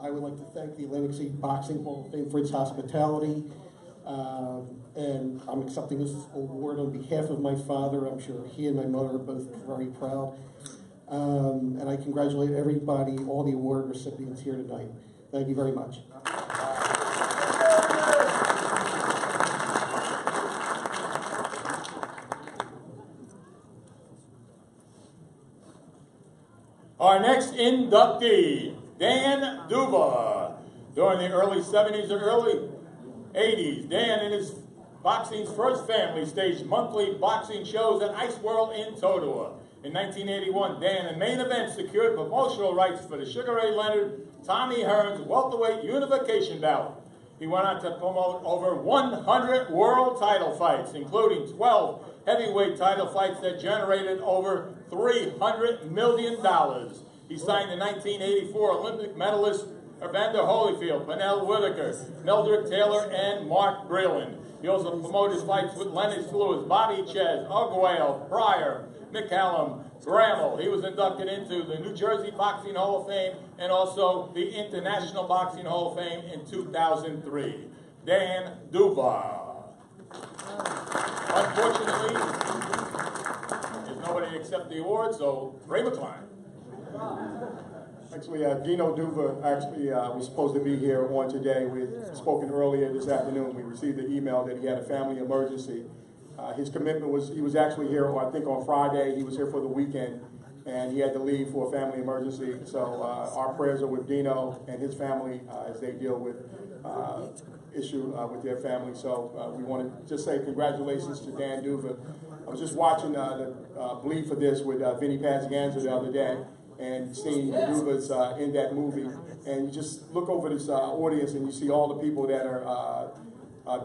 I would like to thank the Atlantic City Boxing Hall of Fame for its hospitality. And I'm accepting this award on behalf of my father. I'm sure he and my mother are both very proud. And I congratulate everybody, all the award recipients here tonight. Thank you very much. Our next inductee, Dan Duma. During the early 70s or early 80s, Dan and his boxing's first family staged monthly boxing shows at Ice World in Totowa. In 1981, Dan in main event secured promotional rights for the Sugar Ray Leonard, Tommy Hearns welterweight unification bout. He went on to promote over 100 world title fights, including 12 heavyweight title fights that generated over $300 million. He signed the 1984 Olympic medalists Evander Holyfield, Pernell Whitaker, Meldrick Taylor, and Mark Breland. He also promoted his fights with Lennox Lewis, Bobby Ches, Arguello, Pryor, McCallum, Grammel. He was inducted into the New Jersey Boxing Hall of Fame and also the International Boxing Hall of Fame in 2003. Dan Duma. Unfortunately, there's nobody to accept the award, so Ray McCline. Actually, Dino Duva was supposed to be here on today. We had spoken earlier this afternoon. We received the email that he had a family emergency. His commitment was, he was actually here, I think on Friday. He was here for the weekend, and he had to leave for a family emergency. So our prayers are with Dino and his family as they deal with issue with their family. So we want to just say congratulations to Dan Duva. I was just watching the Bleed for This with Vinny Pazianza the other day, and seeing the Duvas in that movie, and you just look over this audience and you see all the people that are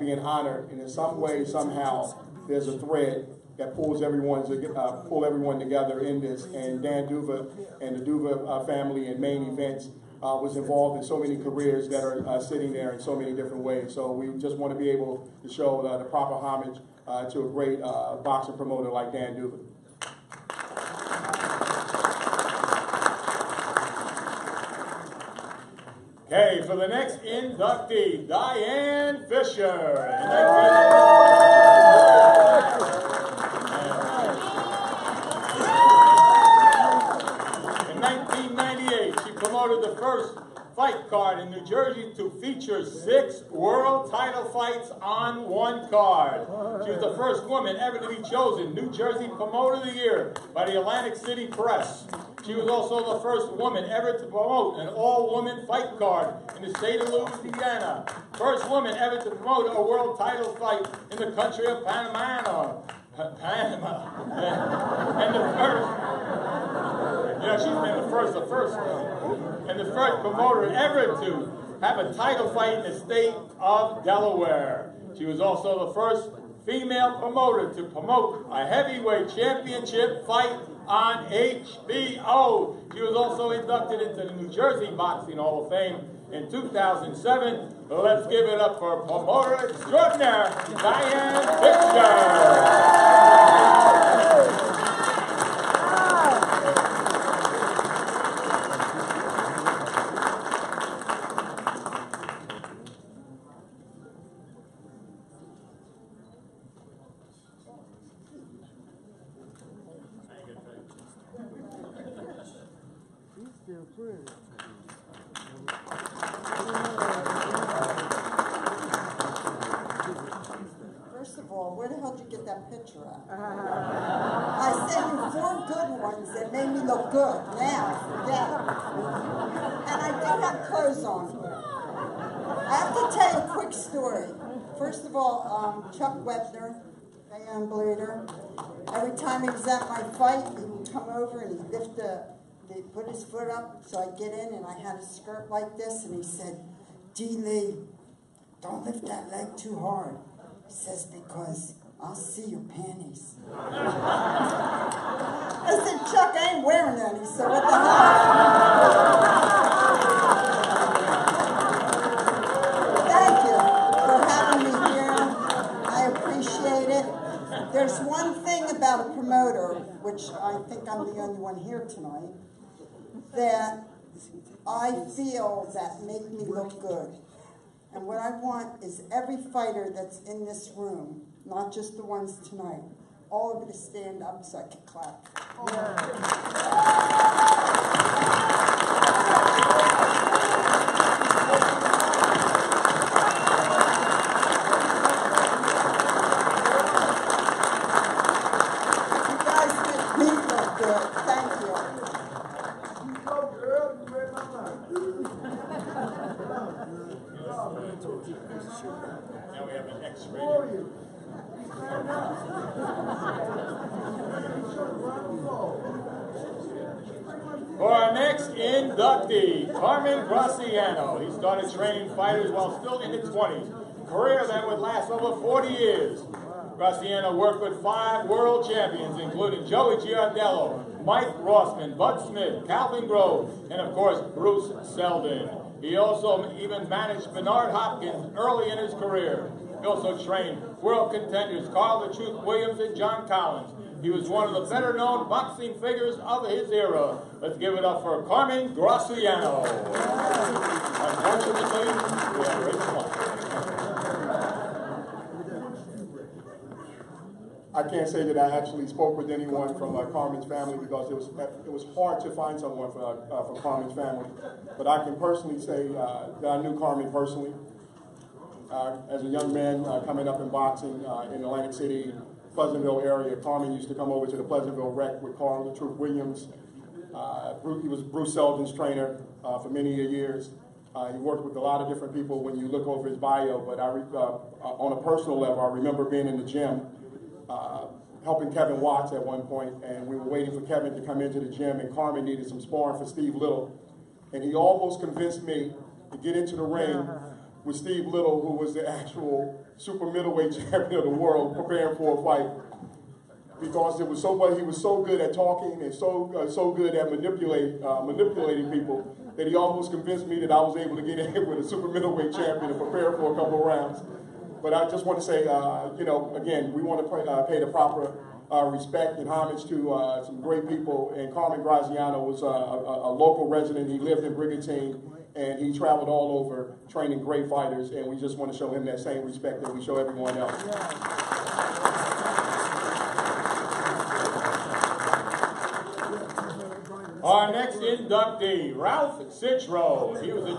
being honored, and in some way, somehow, there's a thread that pulls everyone together in this, and Dan Duva and the Duva family and Main Events was involved in so many careers that are sitting there in so many different ways. So we just want to be able to show the proper homage to a great boxing promoter like Dan Duva. Okay, for the next inductee, Diane Fisher. In 1998, she promoted the first fight card in New Jersey to feature 6 world title fights on one card. She was the first woman ever to be chosen New Jersey Promoter of the Year by the Atlantic City Press. She was also the first woman ever to promote an all-woman fight card in the state of Louisiana. First woman ever to promote a world title fight in the country of Panama. And the first, she's been the first, and the first promoter ever to have a title fight in the state of Delaware. She was also the first female promoter to promote a heavyweight championship fight on HBO. She was also inducted into the New Jersey Boxing Hall of Fame in 2007. Let's give it up for promoter extraordinaire, Diane Fisher. First of all, where the hell did you get that picture at? I sent you 4 good ones that made me look good. Now, forget it. And I do have clothes on here. I have to tell you a quick story. First of all, Chuck Wepner, AM Blader, every time he was at my fight, he would come over and he'd put his foot up, so I'd get in and I had a skirt like this, and he said, "D. Lee, don't lift that leg too hard." He says, "Because I'll see your panties." I said, "Chuck, I ain't wearing any, so what the hell?" Thank you for having me here. I appreciate it. There's one thing about a promoter, which I think I'm the only one here tonight, that I feel that make me look good. And what I want is every fighter that's in this room, not just the ones tonight, all of you to stand up so I can clap. You guys make me look good. Thank you. Now we have an X-rated. For our next inductee, Marvin Graziano. He started training fighters while still in his 20s. Career that would last over 40 years. Graziano worked with 5 world champions, including Joey Giardello, Mike Rossman, Bud Smith, Calvin Grove, and of course, Bruce Sheldon. He also even managed Bernard Hopkins early in his career. He also trained world contenders Carl the Truth Williams and John Collins. He was one of the better-known boxing figures of his era. Let's give it up for Marvin Graziano. Unfortunately, we have Rich Clark. I can't say that I actually spoke with anyone from Carmen's family because it was hard to find someone for Carmen's family. But I can personally say that I knew Carmen personally. As a young man coming up in boxing in Atlantic City, Pleasantville area, Carmen used to come over to the Pleasantville Rec with Carl the Truth Williams. He was Bruce Sheldon's trainer for many years. He worked with a lot of different people when you look over his bio, but on a personal level, I remember being in the gym helping Kevin Watts at one point, and we were waiting for Kevin to come into the gym, and Carmen needed some sparring for Steve Little, and he almost convinced me to get into the ring with Steve Little, who was the actual super middleweight champion of the world, preparing for a fight, because it was he was so good at talking and so good at manipulating people that he almost convinced me that I was able to get in with a super middleweight champion and prepare for a couple of rounds. But I just want to say, again, we want to pay the proper respect and homage to some great people. And Marvin Graziano was a local resident. He lived in Brigantine, and he traveled all over training great fighters. And we just want to show him that same respect that we show everyone else. Our next inductee, Ralph Citro. He was a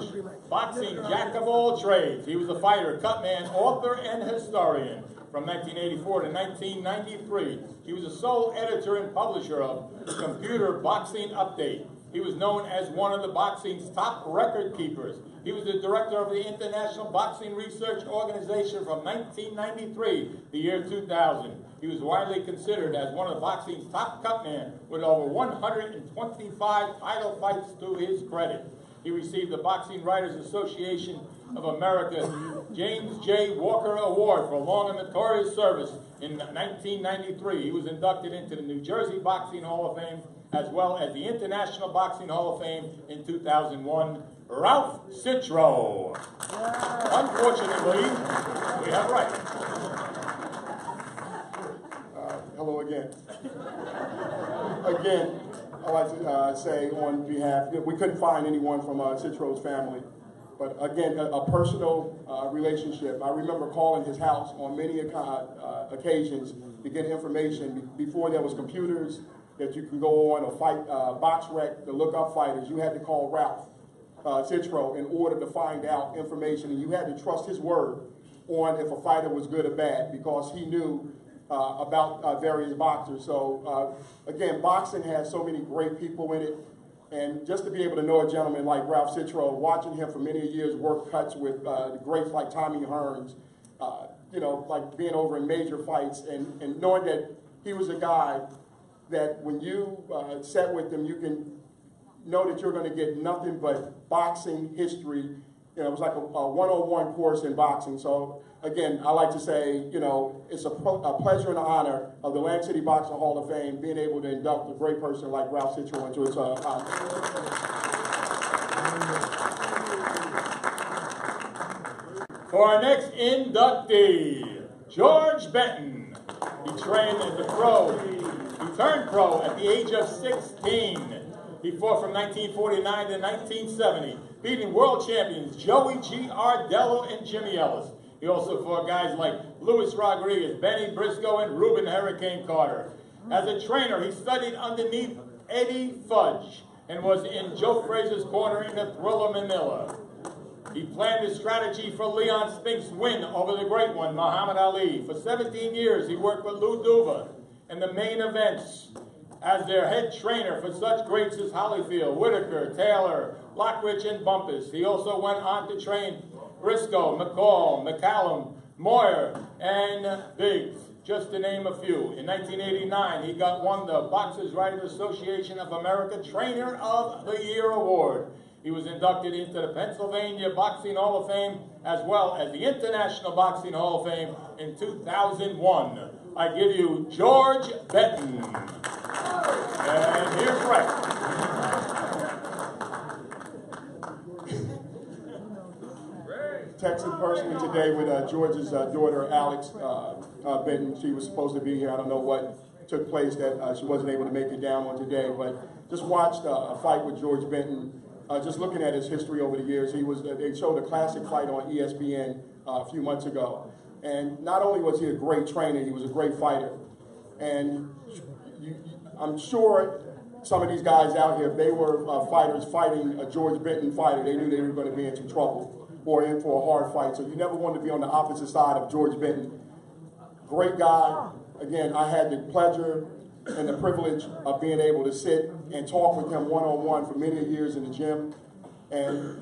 boxing jack of all trades. He was a fighter, cutman, author, and historian. From 1984 to 1993, he was the sole editor and publisher of Computer Boxing Update. He was known as one of the boxing's top record keepers. He was the director of the International Boxing Research Organization from 1993 to the year 2000. He was widely considered as one of boxing's top cutmen with over 125 title fights to his credit. He received the Boxing Writers Association of America James J. Walker Award for long and notorious service in 1993. He was inducted into the New Jersey Boxing Hall of Fame as well as the International Boxing Hall of Fame in 2001. Ralph Citro. Unfortunately, we have right. Hello again. Again, I'd like to say on behalf, we couldn't find anyone from Citro's family, but again, a personal relationship. I remember calling his house on many occasions to get information before there was computers, that you could go on or fight box rec to look up fighters, you had to call Ralph Citro in order to find out information, and you had to trust his word on if a fighter was good or bad because he knew about various boxers. So again, boxing has so many great people in it, and just to be able to know a gentleman like Ralph Citro, watching him for many years work cuts with the greats like Tommy Hearns, you know, like being over in major fights, and knowing that he was a guy that when you sat with him, you can know that you're going to get nothing but boxing history. You know, it was like a 101 course in boxing. So again, I like to say, you know, it's a pleasure and an honor of the Atlantic City Boxing Hall of Fame being able to induct a great person like Ralph Citro into its honor. For our next inductee, George Benton. He trained as a pro. He turned pro at the age of 16. He fought from 1949 to 1970, beating world champions Joey G. Ardello and Jimmy Ellis. He also fought guys like Luis Rodriguez, Benny Briscoe, and Ruben Hurricane Carter. As a trainer, he studied underneath Eddie Fudge and was in Joe Frazier's corner in the Thriller Manila. He planned his strategy for Leon Spink's win over the great one, Muhammad Ali. For 17 years, he worked with Lou Duva in the main events as their head trainer for such greats as Holyfield, Whitaker, Taylor, Lockridge, and Bumpus. He also went on to train Briscoe, McCall, McCallum, Moyer, and Biggs, just to name a few. In 1989, he won the Boxers Writers Association of America Trainer of the Year Award. He was inducted into the Pennsylvania Boxing Hall of Fame as well as the International Boxing Hall of Fame in 2001. I give you George Benton. And here's Frank. Texted personally today with George's daughter, Alex Benton. She was supposed to be here. I don't know what took place that she wasn't able to make it down on today, but just watched a fight with George Benton. Just looking at his history over the years, they showed a classic fight on ESPN a few months ago. And not only was he a great trainer, he was a great fighter. And I'm sure some of these guys out here, if they were fighters fighting a George Benton fighter, they knew they were going to be in some trouble or in for a hard fight. So you never want to be on the opposite side of George Benton. Great guy. Again, I had the pleasure and the privilege of being able to sit and talk with him one-on-one for many years in the gym. And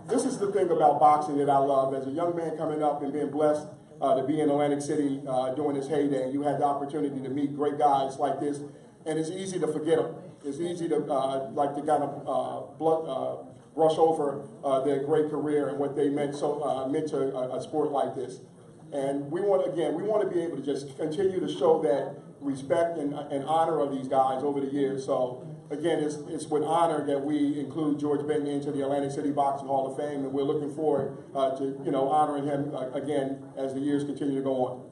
this is the thing about boxing that I love. As a young man coming up and being blessed to be in Atlantic City during this heyday, you had the opportunity to meet great guys like this, and it's easy to forget them. It's easy to kind of brush over their great career and what they meant to a sport like this. And we want to be able to just continue to show that respect and honor of these guys over the years. So again, it's with honor that we include George Benton into the Atlantic City Boxing Hall of Fame, and we're looking forward to honoring him again as the years continue to go on.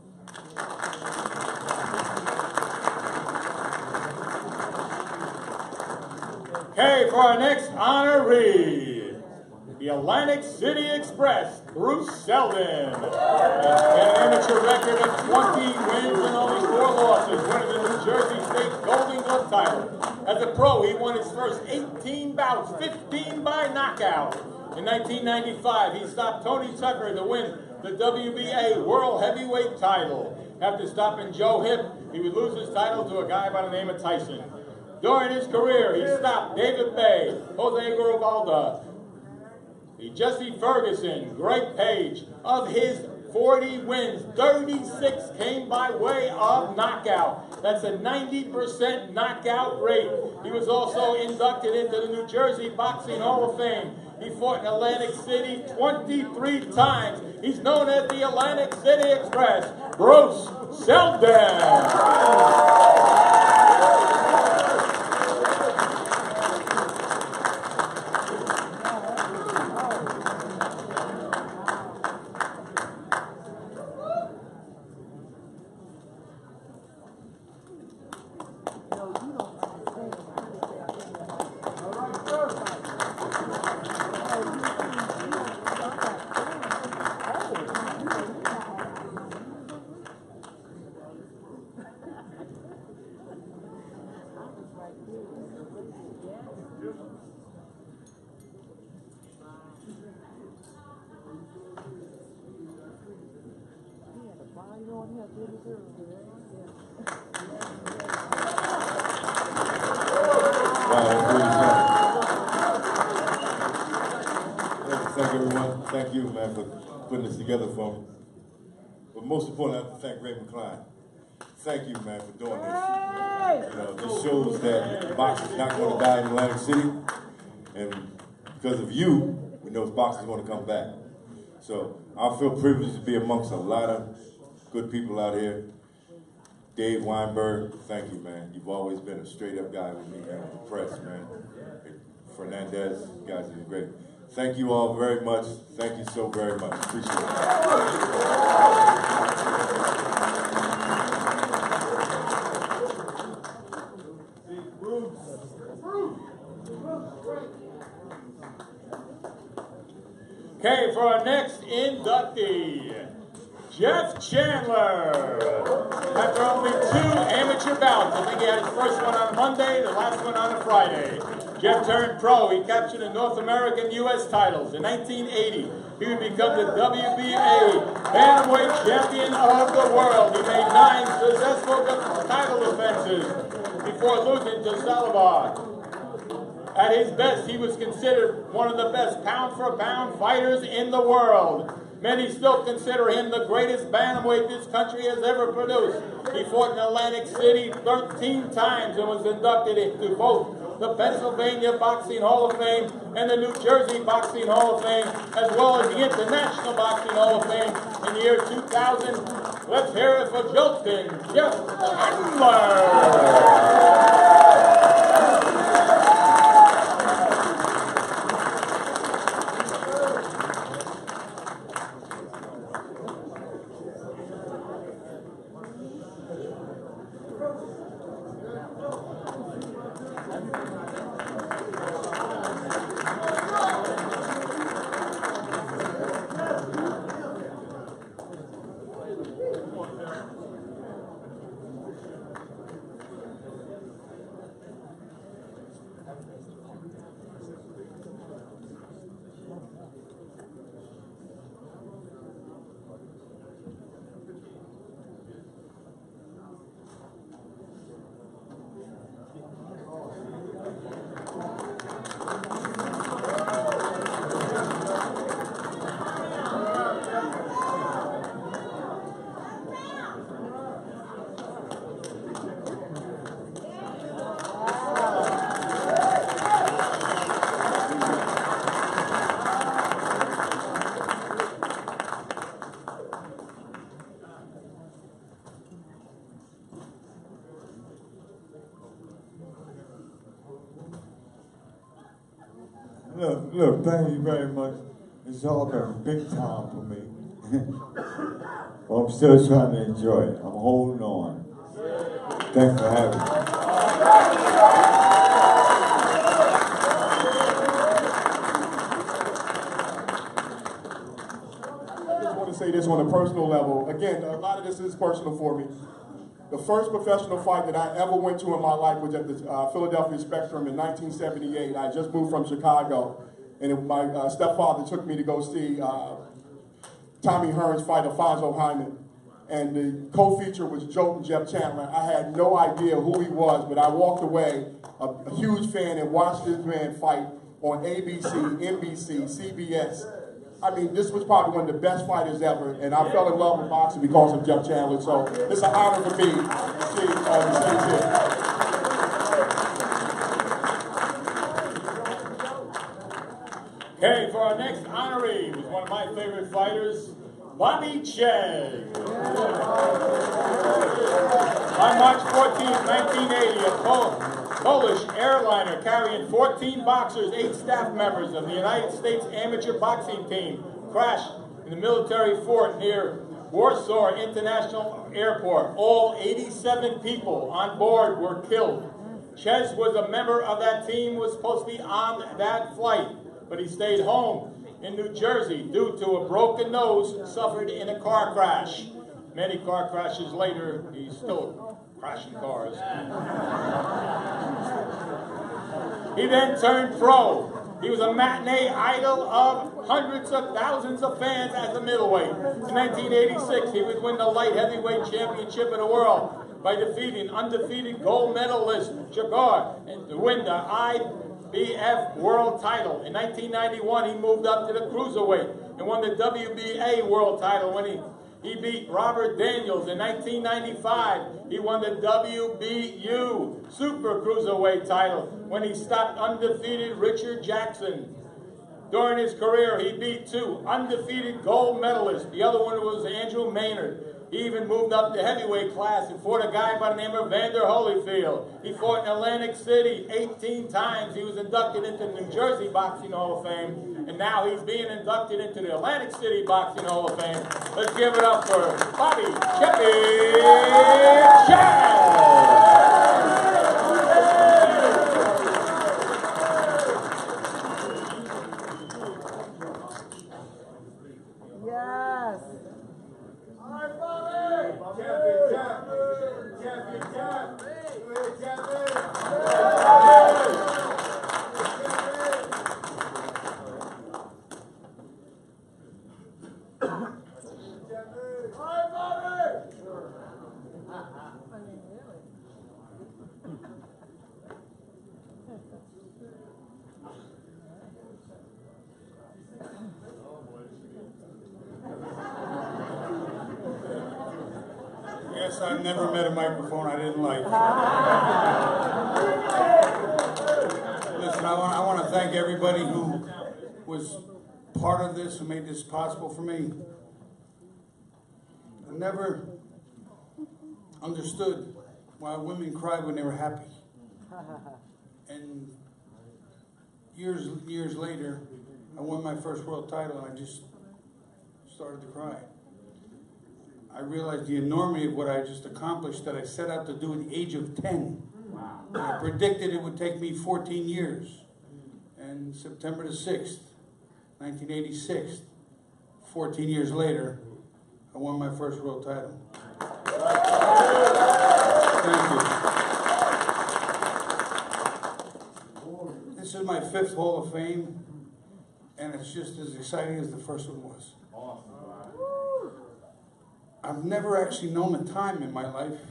Okay, for our next honoree, the Atlantic City Express, Bruce Sheldon. An amateur record of 20 wins and only 4 losses, winning the New Jersey State Golden Glove title. As a pro, he won his first 18 bouts, 15 by knockout. In 1995, he stopped Tony Tucker to win the WBA World Heavyweight title. After stopping Joe Hip, he would lose his title to a guy by the name of Tyson. During his career, he stopped David Bay, Jose Garibaldi, Jesse Ferguson, Greg Page. Of his 40 wins, 36 came by way of knockout. That's a 90% knockout rate. He was also inducted into the New Jersey Boxing Hall of Fame. He fought in Atlantic City 23 times. He's known as the Atlantic City Express, Bruce Sheldon. Thank everyone. Thank you, man, for putting this together for me. But most importantly, I have to thank Ray McCline. Thank you, man, for doing this. You know, this shows that boxing's not going to die in Atlantic City, and because of you, we know boxing's going to come back. So I feel privileged to be amongst a lot of good people out here. Dave Weinberg, thank you, man. You've always been a straight-up guy with me, man. I'm impressed, man. Fernandes, you guys are great. Thank you all very much. Thank you so very much. Appreciate it. Okay, for our next inductee, Jeff Chandler. After only 2 amateur bouts, I think he had his first one on Monday, the last one on a Friday. Jeff turned pro. He captured the North American U.S. titles. In 1980, he would become the WBA bantamweight champion of the world. He made 9 successful title defenses before losing to Sulaiman. At his best, he was considered one of the best pound-for-pound fighters in the world. Many still consider him the greatest bantamweight this country has ever produced. He fought in Atlantic City 13 times and was inducted into both the Pennsylvania Boxing Hall of Fame and the New Jersey Boxing Hall of Fame, as well as the International Boxing Hall of Fame in the year 2000. Let's hear it for Jolton, Jeff Chandler. Look, thank you very much. It's all been big time for me. But I'm still trying to enjoy it. I'm holding on. Thanks for having me. I just want to say this on a personal level. Again, a lot of this is personal for me. The first professional fight that I ever went to in my life was at the Philadelphia Spectrum in 1978. I just moved from Chicago, and my stepfather took me to go see Tommy Hearns fight Alfonso Hyman. And the co-feature was Jolton Jeff Chandler. I had no idea who he was, but I walked away a huge fan and watched this man fight on ABC, NBC, CBS. I mean, this was probably one of the best fighters ever, and I fell in love with boxing because of Jeff Chandler. So it's an honor for me to see the stage here. Okay, for our next honoree was one of my favorite fighters, Bobby Cheng. On March 14, 1980, a Polish airliner carrying 14 boxers, 8 staff members of the United States amateur boxing team crashed in the military fort near Warsaw International Airport. All 87 people on board were killed. Ches was a member of that team, was supposed to be on that flight, but he stayed home in New Jersey due to a broken nose suffered in a car crash. Many car crashes later, he's still crashing cars. He then turned pro. He was a matinee idol of hundreds of thousands of fans as a middleweight. In 1986, he would win the light heavyweight championship of the world by defeating undefeated gold medalist Jaguar and to win the IBF world title. In 1991, he moved up to the cruiserweight and won the WBA world title when he beat Robert Daniels. In 1995, he won the WBU Super Cruiserweight title when he stopped undefeated Richard Jackson. During his career, he beat two undefeated gold medalists. The other one was Andrew Maynard. He even moved up to heavyweight class and fought a guy by the name of Vander Holyfield. He fought in Atlantic City 18 times. He was inducted into the New Jersey Boxing Hall of Fame, and now he's being inducted into the Atlantic City Boxing Hall of Fame. Let's give it up for Bobby Chippy Chad! Yes. All right, Bobby. Champion. Yes, I've never met a microphone I didn't like. Listen, I want to thank everybody who was part of this, who made this possible for me. I never understood why women cried when they were happy. And years later, I won my first world title and I just started to cry. I realized the enormity of what I just accomplished that I set out to do at the age of 10. And I predicted it would take me 14 years. And September the 6th, 1986, 14 years later, I won my first world title. Thank you. This is my 5th Hall of Fame, and it's just as exciting as the first one was. I've never actually known a time in my life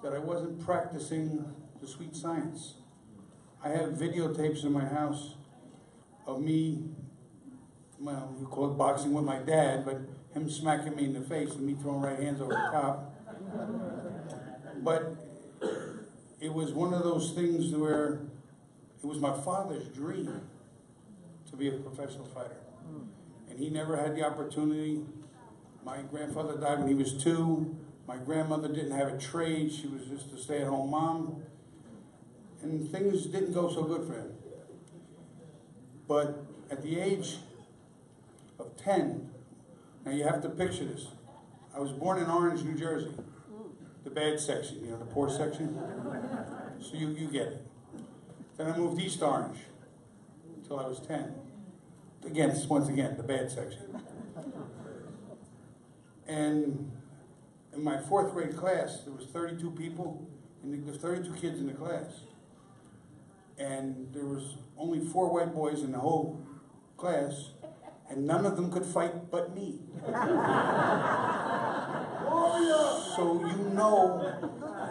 that I wasn't practicing the sweet science. I have videotapes in my house of me, well, we call it boxing with my dad, but him smacking me in the face and me throwing right hands over the top. But it was one of those things where it was my father's dream to be a professional fighter. And he never had the opportunity. My grandfather died when he was 2. My grandmother didn't have a trade. She was just a stay-at-home mom. And things didn't go so good for him. But at the age of 10, now you have to picture this. I was born in Orange, New Jersey. The bad section, you know, the poor section. So you get it. Then I moved East Orange until I was 10. Again, once again, the bad section. And in my 4th grade class, there was 32 people, and there was 32 kids in the class. And there was only 4 white boys in the whole class, and none of them could fight but me. So you know,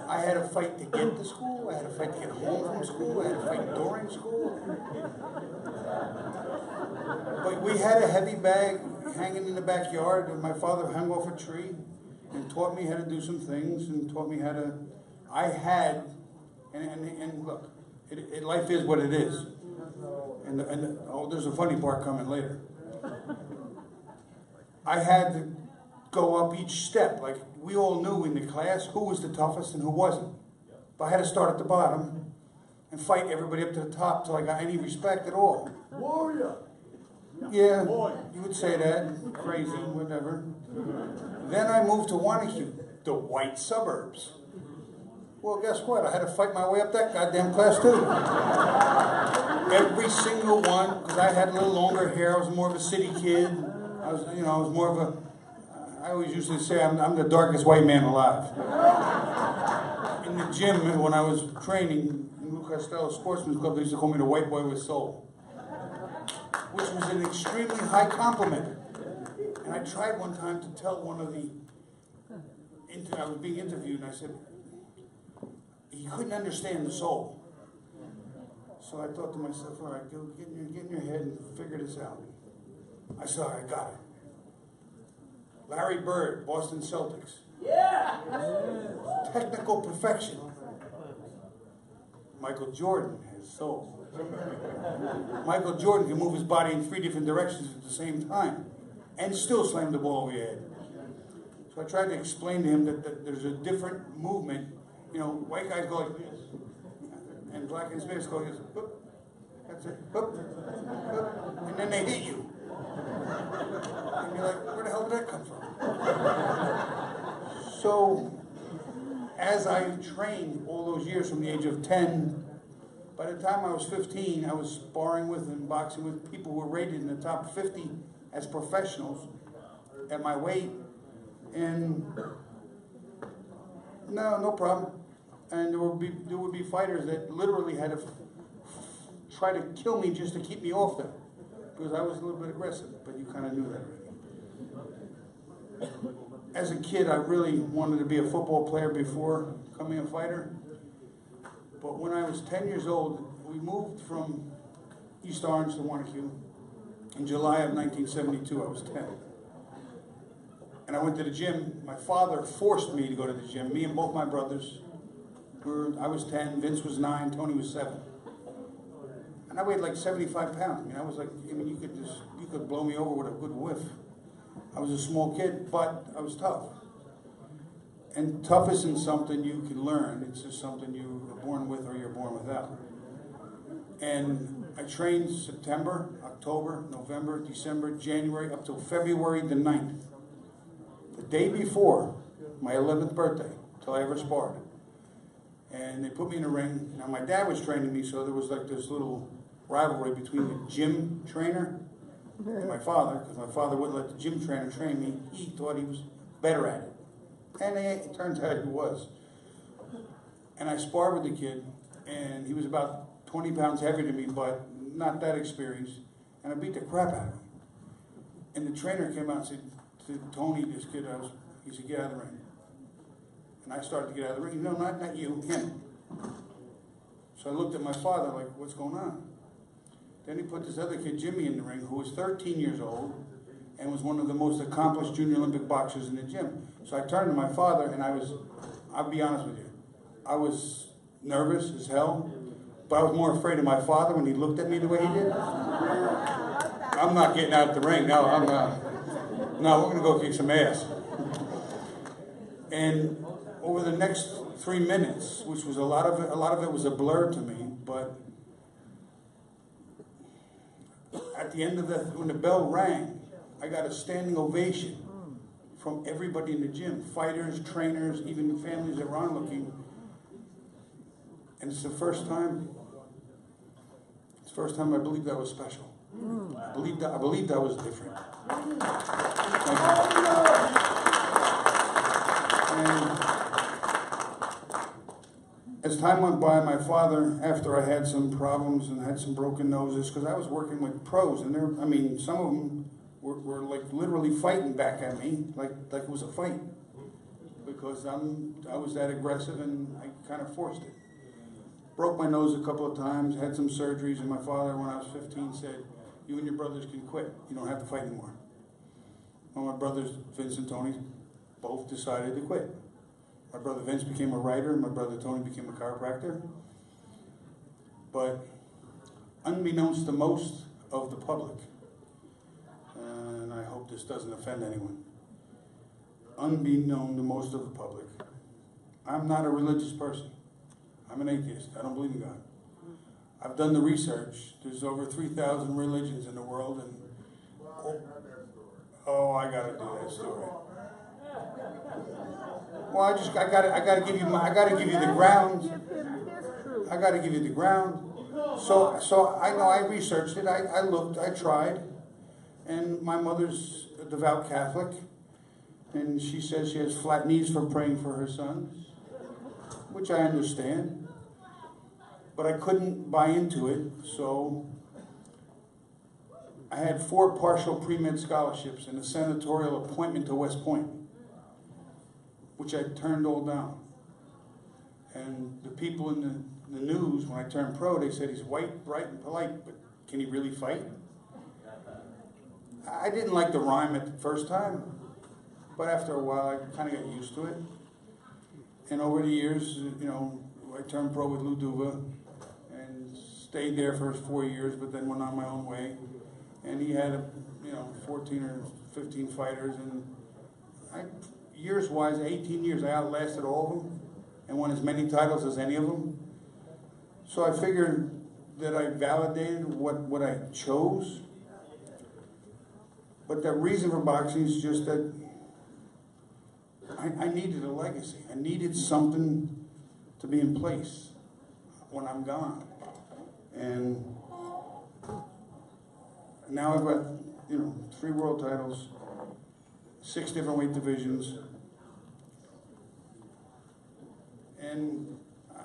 I had to fight to get to school, I had to fight to get home from school, I had to fight during school. But we had a heavy bag hanging in the backyard, and my father hung off a tree and taught me how to do some things and taught me how to, and look, life is what it is. Oh, there's a funny part coming later. I had to go up each step. Like, we all knew in the class who was the toughest and who wasn't. But I had to start at the bottom and fight everybody up to the top till I got any respect at all. Warrior! Yeah, you would say that. Crazy, whatever. Then I moved to Wanacue, the white suburbs. Well, guess what? I had to fight my way up that goddamn class too. Every single one, because I had a little longer hair. I was more of a city kid. I was more of a. I always used to say I'm the darkest white man alive. In the gym, when I was training in Lou Costello's Sportsman's Club, they used to call me the white boy with soul. which was an extremely high compliment. And I tried one time to tell one of the, I was being interviewed, and I said, he couldn't understand the soul. So I thought to myself, all right, go get in your head and figure this out. I said, all right, got it. Larry Bird, Boston Celtics. Yeah! Technical perfection. Michael Jordan has soul. Michael Jordan can move his body in 3 different directions at the same time and still slam the ball over your head. So I tried to explain to him that there's a different movement. You know, white guys go like this, and black and Hispanics go like this. Boop. That's it. Boop. Boop. And then they hit you. And you're like, where the hell did that come from? So, as I trained all those years from the age of 10, by the time I was 15, I was sparring with and boxing with people who were rated in the top 50 as professionals at my weight. And no problem. And there would be fighters that literally had to try to kill me just to keep me off them, because I was a little bit aggressive, but you kind of knew that already. As a kid, I really wanted to be a football player before becoming a fighter. But when I was 10 years old, we moved from East Orange to Wanacue. In July of 1972, I was 10. And I went to the gym. My father forced me to go to the gym. Me and both my brothers. I was 10, Vince was 9, Tony was 7. And I weighed like 75 pounds. I mean, I was like, you could blow me over with a good whiff. I was a small kid, but I was tough. And tough isn't something you can learn. It's just something you are born with or you're born without. And I trained September, October, November, December, January, up till February the 9th. The day before my 11th birthday, till I ever sparred. And they put me in a ring. Now, my dad was training me, so there was like this little rivalry between the gym trainer and my father, because my father wouldn't let the gym trainer train me. He thought he was better at it. And it turns out he was. And I sparred with the kid, and he was about 20 pounds heavier than me, but not that experienced. And I beat the crap out of him. And the trainer came out and said to Tony, this kid, he said, get out of the ring. And I started to get out of the ring. No, not you, him. So I looked at my father like, what's going on? Then he put this other kid, Jimmy, in the ring, who was 13 years old and was one of the most accomplished junior Olympic boxers in the gym. So I turned to my father, and I'll be honest with you, I was nervous as hell, but I was more afraid of my father when he looked at me the way he did. I'm not getting out of the ring. No, I'm not. No, we're going to go kick some ass. And over the next 3 minutes, which was a lot of it was a blur to me, but at the end of when the bell rang, I got a standing ovation from everybody in the gym, fighters, trainers, even the families that were onlooking. And it's the first time I believed that was special. I believed that was different. And as time went by, my father, after I had some problems and had some broken noses, because I was working with pros, and some of them were like literally fighting back at me, like it was a fight, because I was that aggressive and I kind of forced it. Broke my nose a couple of times, had some surgeries, and my father, when I was 15, said, you and your brothers can quit. You don't have to fight anymore. Well, my brothers, Vince and Tony, both decided to quit. My brother Vince became a writer, and my brother Tony became a chiropractor. But unbeknownst to most of the public, and I hope this doesn't offend anyone, unbeknown to most of the public, I'm not a religious person. I'm an atheist. I don't believe in God. I've done the research. There's over 3,000 religions in the world, and I gotta do that story. Well, I gotta give you the ground. I gotta give you the ground. So I know I researched it. I looked. I tried, and my mother's a devout Catholic, and she says she has flat knees for praying for her sons, which I understand. But I couldn't buy into it, so I had 4 partial pre-med scholarships and a senatorial appointment to West Point, which I turned all down. And the people in the news, when I turned pro, they said he's white, bright, and polite, but can he really fight? I didn't like the rhyme at the first time, but after a while I kind of got used to it. And over the years, you know, I turned pro with Lou Duva and stayed there for 4 years, but then went on my own way. And he had, 14 or 15 fighters, and years-wise, 18 years, I outlasted all of them and won as many titles as any of them. So I figured that I validated what I chose. But the reason for boxing is just that I needed a legacy. I needed something to be in place when I'm gone. And now I've got, 3 world titles, 6 different weight divisions. And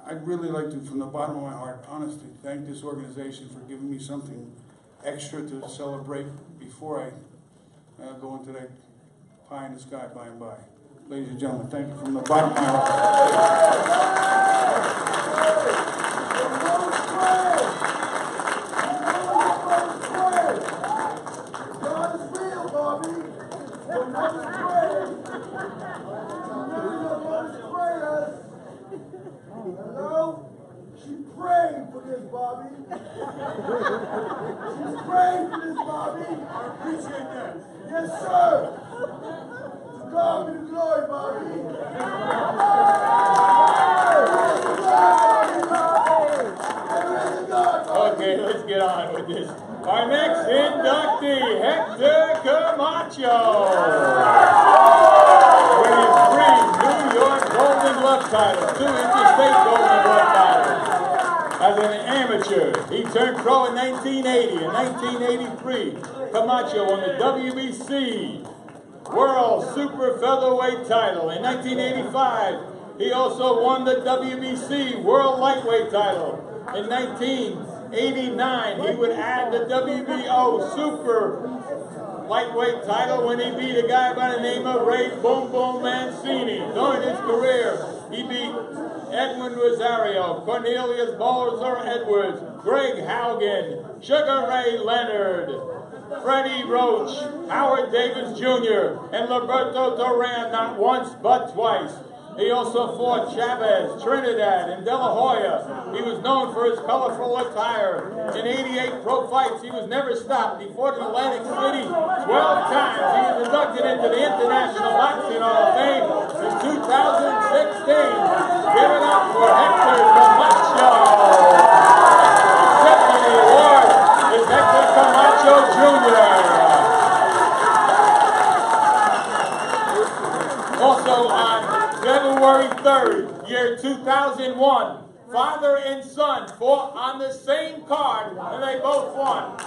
I'd really like to, from the bottom of my heart, honestly, thank this organization for giving me something extra to celebrate before I go into that pie in the sky by and by. Ladies and gentlemen, thank you from the bottom of my heart. Hello? She's praying for this, Bobby. She's praying for this, Bobby. I appreciate that. Yes, sir. To God be the glory, Bobby. Okay, let's get on with this. Our next inductee, Hector Camacho. Winning 3 New York Golden Glove titles, 2 interstate Golden Glove titles. As an amateur, he turned pro in 1980 and 1983. Camacho won the WBC World Super Featherweight title. In 1985, he also won the WBC World Lightweight title. In 1989, he would add the WBO Super Lightweight title when he beat a guy by the name of Ray Boom Boom Mancini. During his career, he beat Edwin Rosario, Cornelius Balzer Edwards, Greg Haugen, Sugar Ray Leonard, Freddie Roach, Howard Davis Jr., and Roberto Duran not once but twice. He also fought Chavez, Trinidad, and De La Hoya. He was known for his colorful attire. In 88 pro fights, he was never stopped. He fought in Atlantic City 12 times. He was inducted into the International Boxing Hall of Fame in 2016. Give it up for Hector Camacho. Accepting the award is Hector Camacho Jr. Also on February 3rd, year 2001, father and son fought on the same card, and they both won.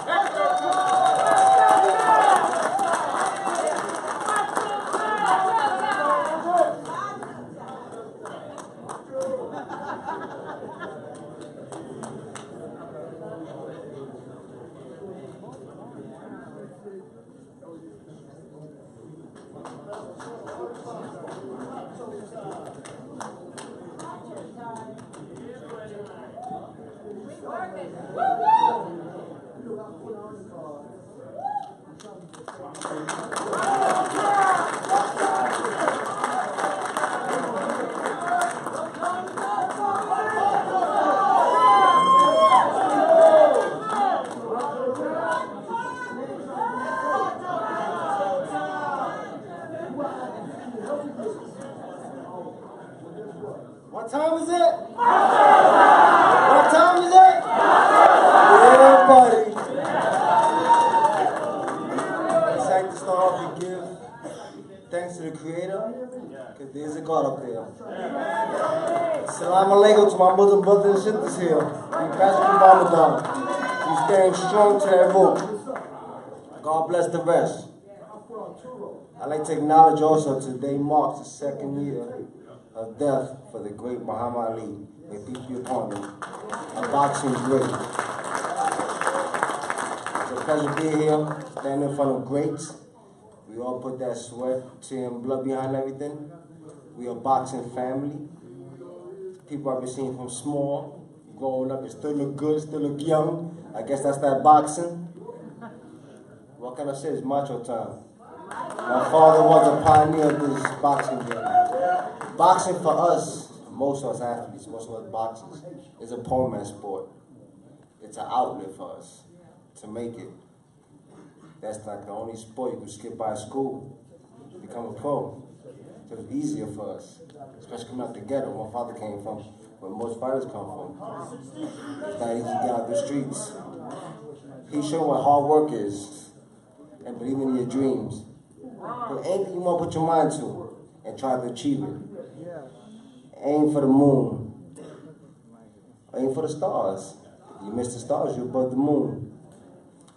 What time is it? What time is it? Yeah, buddy. I'd like to start off and give thanks to the Creator, because there's a God up there. Salam alaikum to my Muslim brothers and sisters here. We pass through Ramadan. We stand strong to that rope. God bless the rest. I'd like to acknowledge also today marks the 2nd year of death for the great Muhammad Ali. May peace be upon him. A boxing great. It's a pleasure being here, standing in front of greats. We all put that sweat, tear, and blood behind everything. We are boxing family. People I've been seeing from small, growing up, and still look good, still look young. I guess that's that boxing. What can I say? It's macho time. My father was a pioneer of this boxing game. Boxing for us, most of us athletes, most of us boxers, is a poor man's sport. It's an outlet for us to make it. That's like the only sport you can skip by school, become a pro. So it's easier for us, especially coming out the ghetto. My father came from where most fighters come from. It's not easy to get out the streets. He showed what hard work is and believing in your dreams. But anything you want to put your mind to and try to achieve it. Aim for the moon. Aim for the stars. If you miss the stars, you're above the moon.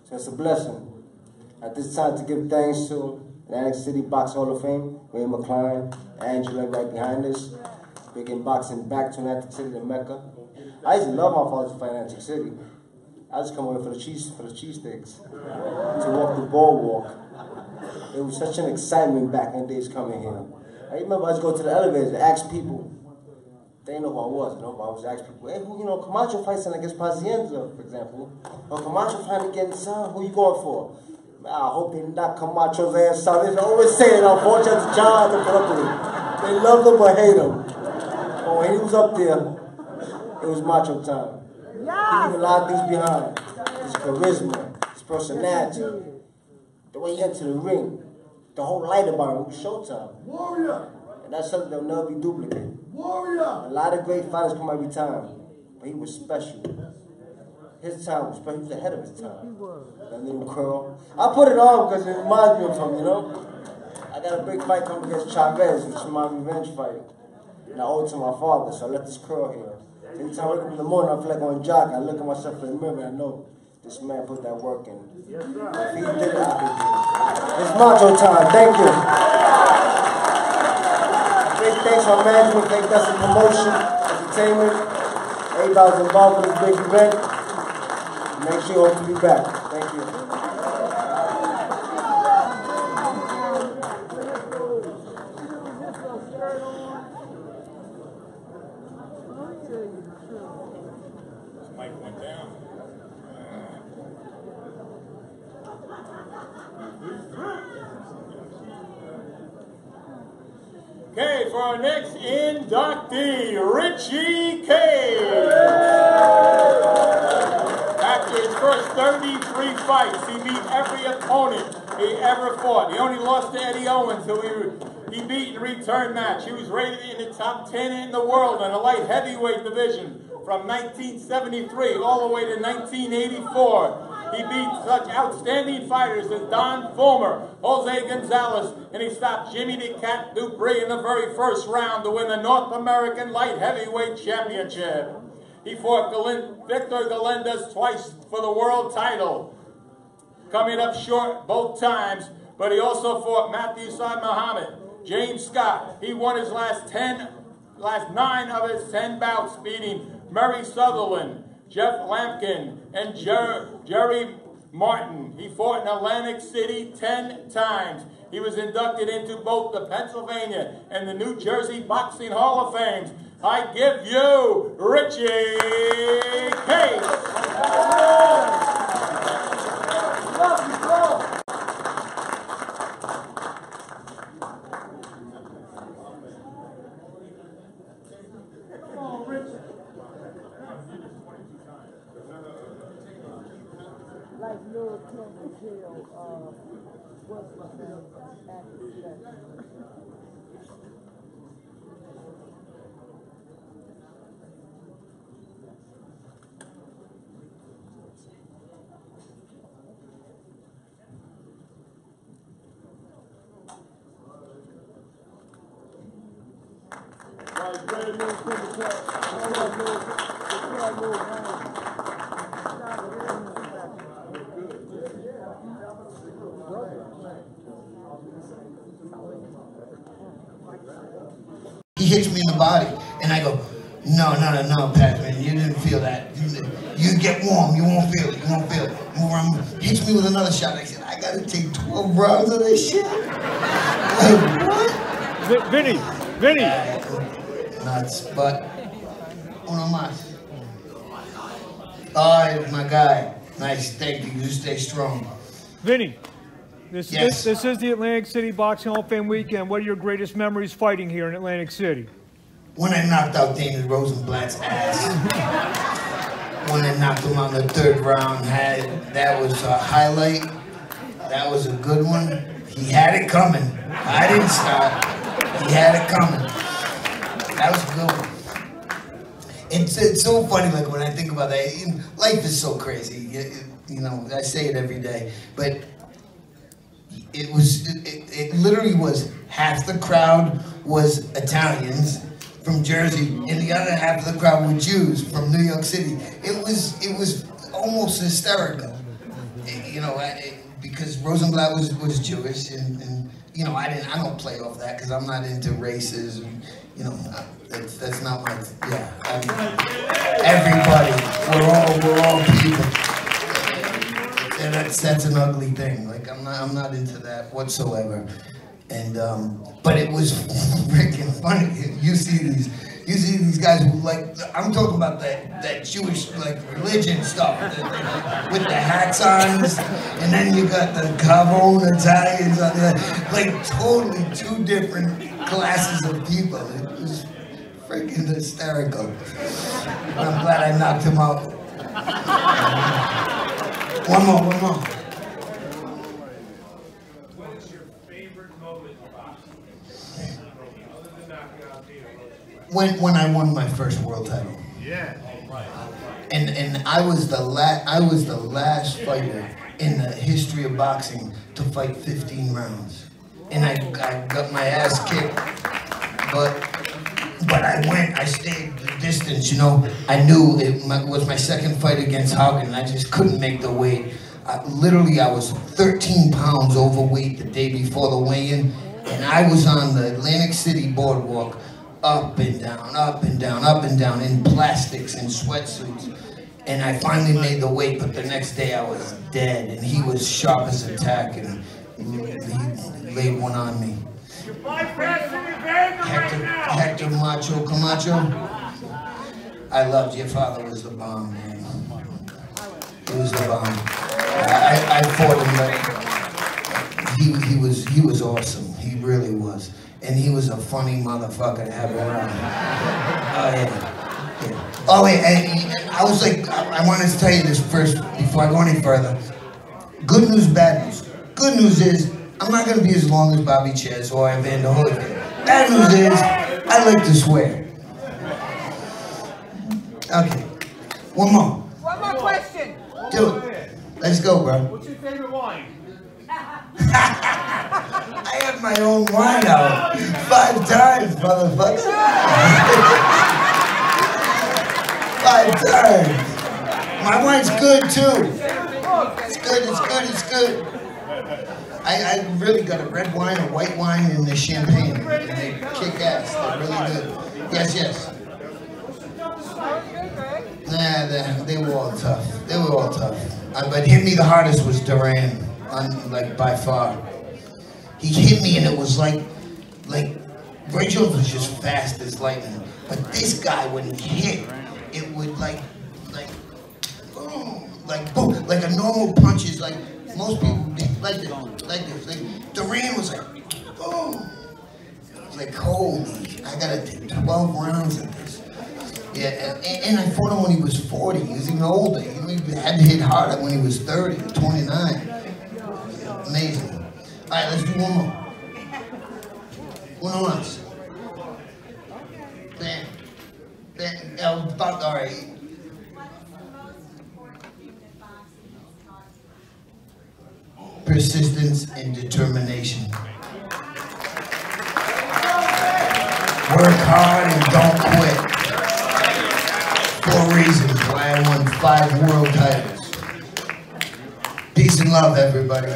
So it's a blessing. At this time, to give thanks to Atlantic City Boxing Hall of Fame, Ray McCline, Angela right behind us, bringing boxing back to Atlantic City, the Mecca. I used to love my father to fight in Atlantic City. I just come over for the cheesesteaks, to walk the boardwalk. It was such an excitement back in the days coming here. I remember I used to go to the elevators and ask people. They didn't know who I was, but I was asking people, hey, who, Camacho fights against Pazienza, for example. Or Camacho fighting against, who you going for? I hope they knock Camacho's ass out. They always say it, unfortunately, it's John to put up with him. They love him or hate him. But when he was up there, it was macho time. He leaving a lot of things behind. His charisma, his personality, the way he entered the ring, the whole light about him was showtime. Warrior! And that's something that will never be duplicated. Warrior! A lot of great fighters come every time, but he was special. His time was special. He was ahead of his time. That little curl. I put it on because it reminds me of him, I got a big fight coming against Chavez, which is my revenge fight. And I owe it to my father, so I let this curl here. Every time I wake up in the morning, I feel like I'm jogging. I look at myself in the mirror and I know this man put that work in. If he did it, I could do it. It's macho time. Thank you. Big thanks to our management. Thank us for promotion, entertainment. Everybody was involved with this big event. Make sure you hope to be back. Thank you. Mike went down. Okay, for our next inductee, Richie K. After his first 33 fights, he beat every opponent he ever fought. He only lost to Eddie Owens, who he beat in a return match. He was rated in the top 10 in the world in the light heavyweight division from 1973 all the way to 1984. He beat such outstanding fighters as Don Fulmer, Jose Gonzalez, and he stopped Jimmy the Cat Dupree in the very first round to win the North American Light Heavyweight Championship. He fought Victor Galindez twice for the world title, coming up short both times, but he also fought Matthew Muhammad, James Scott. He won his last 9 of his 10 bouts, beating Murray Sutherland, Jeff Lampkin, and Jerry Martin. He fought in Atlantic City 10 times. He was inducted into both the Pennsylvania and the New Jersey Boxing Hall of Fame. I give you Richie Case. Like Lord Tony Hill, what's the name? He hits me in the body, and I go, no, Pat, man, you didn't feel that. You get warm, you won't feel it, you won't feel it. Move around, hits me with another shot. I said, I gotta take 12 rounds of this shit? Like, what? Vinny. Nuts, but uno más. Oh, my guy. Nice, thank you. You stay strong. Vinny, this is the Atlantic City Boxing Hall of Fame weekend. What are your greatest memories fighting here in Atlantic City? When I knocked out David Rosenblatt's ass. When I knocked him on the 3rd round, that was a highlight. That was a good one. He had it coming. I didn't stop. He had it coming. That was a good one. It's so funny, like when I think about that. Life is so crazy. You know, I say it every day, but it literally was half the crowd was Italians from Jersey, and the other half of the crowd were Jews from New York City. It was almost hysterical, you know, because Rosenblatt was Jewish, and you know, I don't play off that because I'm not into races, and, you know, that's not my, yeah. I mean, everybody, we're all people, and that's an ugly thing. Like I'm not into that whatsoever. And but it was freaking funny. You see these guys who, like, I'm talking about that Jewish, like, religion stuff with the hats on, and then you got the Cavone Italians on there, like totally 2 different classes of people. It was freaking hysterical. I'm glad I knocked him out. One more. When I won my first world title. Yeah. And I was the last fighter in the history of boxing to fight 15 rounds. And I got my ass kicked. But I stayed the distance, you know. I knew it was my second fight against Haugen, and I just couldn't make the weight. Literally, I was 13 pounds overweight the day before the weigh-in, and I was on the Atlantic City boardwalk, up and down, up and down, up and down, in plastics and sweatsuits. And I finally made the weight, but the next day I was dead, and he was sharp as a tack, and he laid one on me. Hector Macho Camacho, I loved your father was the bomb, man. He was the bomb. I fought him, but he was awesome. He really was. And he was a funny motherfucker to have around. Oh, yeah. Oh, and I was like, I wanted to tell you this first before I go any further. Good news, bad news. Good news is, I'm not going to be as long as Bobby Ches or Evander Holyfield. Bad news is, I like to swear. Okay. One more question. Do it. Let's go, bro. What's your favorite wine? I have my own wine out 5 times, motherfucker. 5 times. My wine's good too. It's good. I really got a red wine, a white wine, and a champagne. And they kick ass. They're really good. Yes. Nah, they were all tough. But hit me the hardest was Duran, like by far. He hit me and it was like Ray Jones was just fast as lightning. But this guy, when he hit, it would like boom, like a normal punch is like most people like this. Like Duran was like boom. It was like, holy, I gotta take 12 rounds of this. Yeah, and I fought him when he was 40. He was even older. He had to hit harder when he was 30 or 29. Amazing. All right, let's do one more. One else. Bam. All right. Persistence and determination. Work hard and don't quit. 4 reasons why I won 5 world titles. Peace and love, everybody.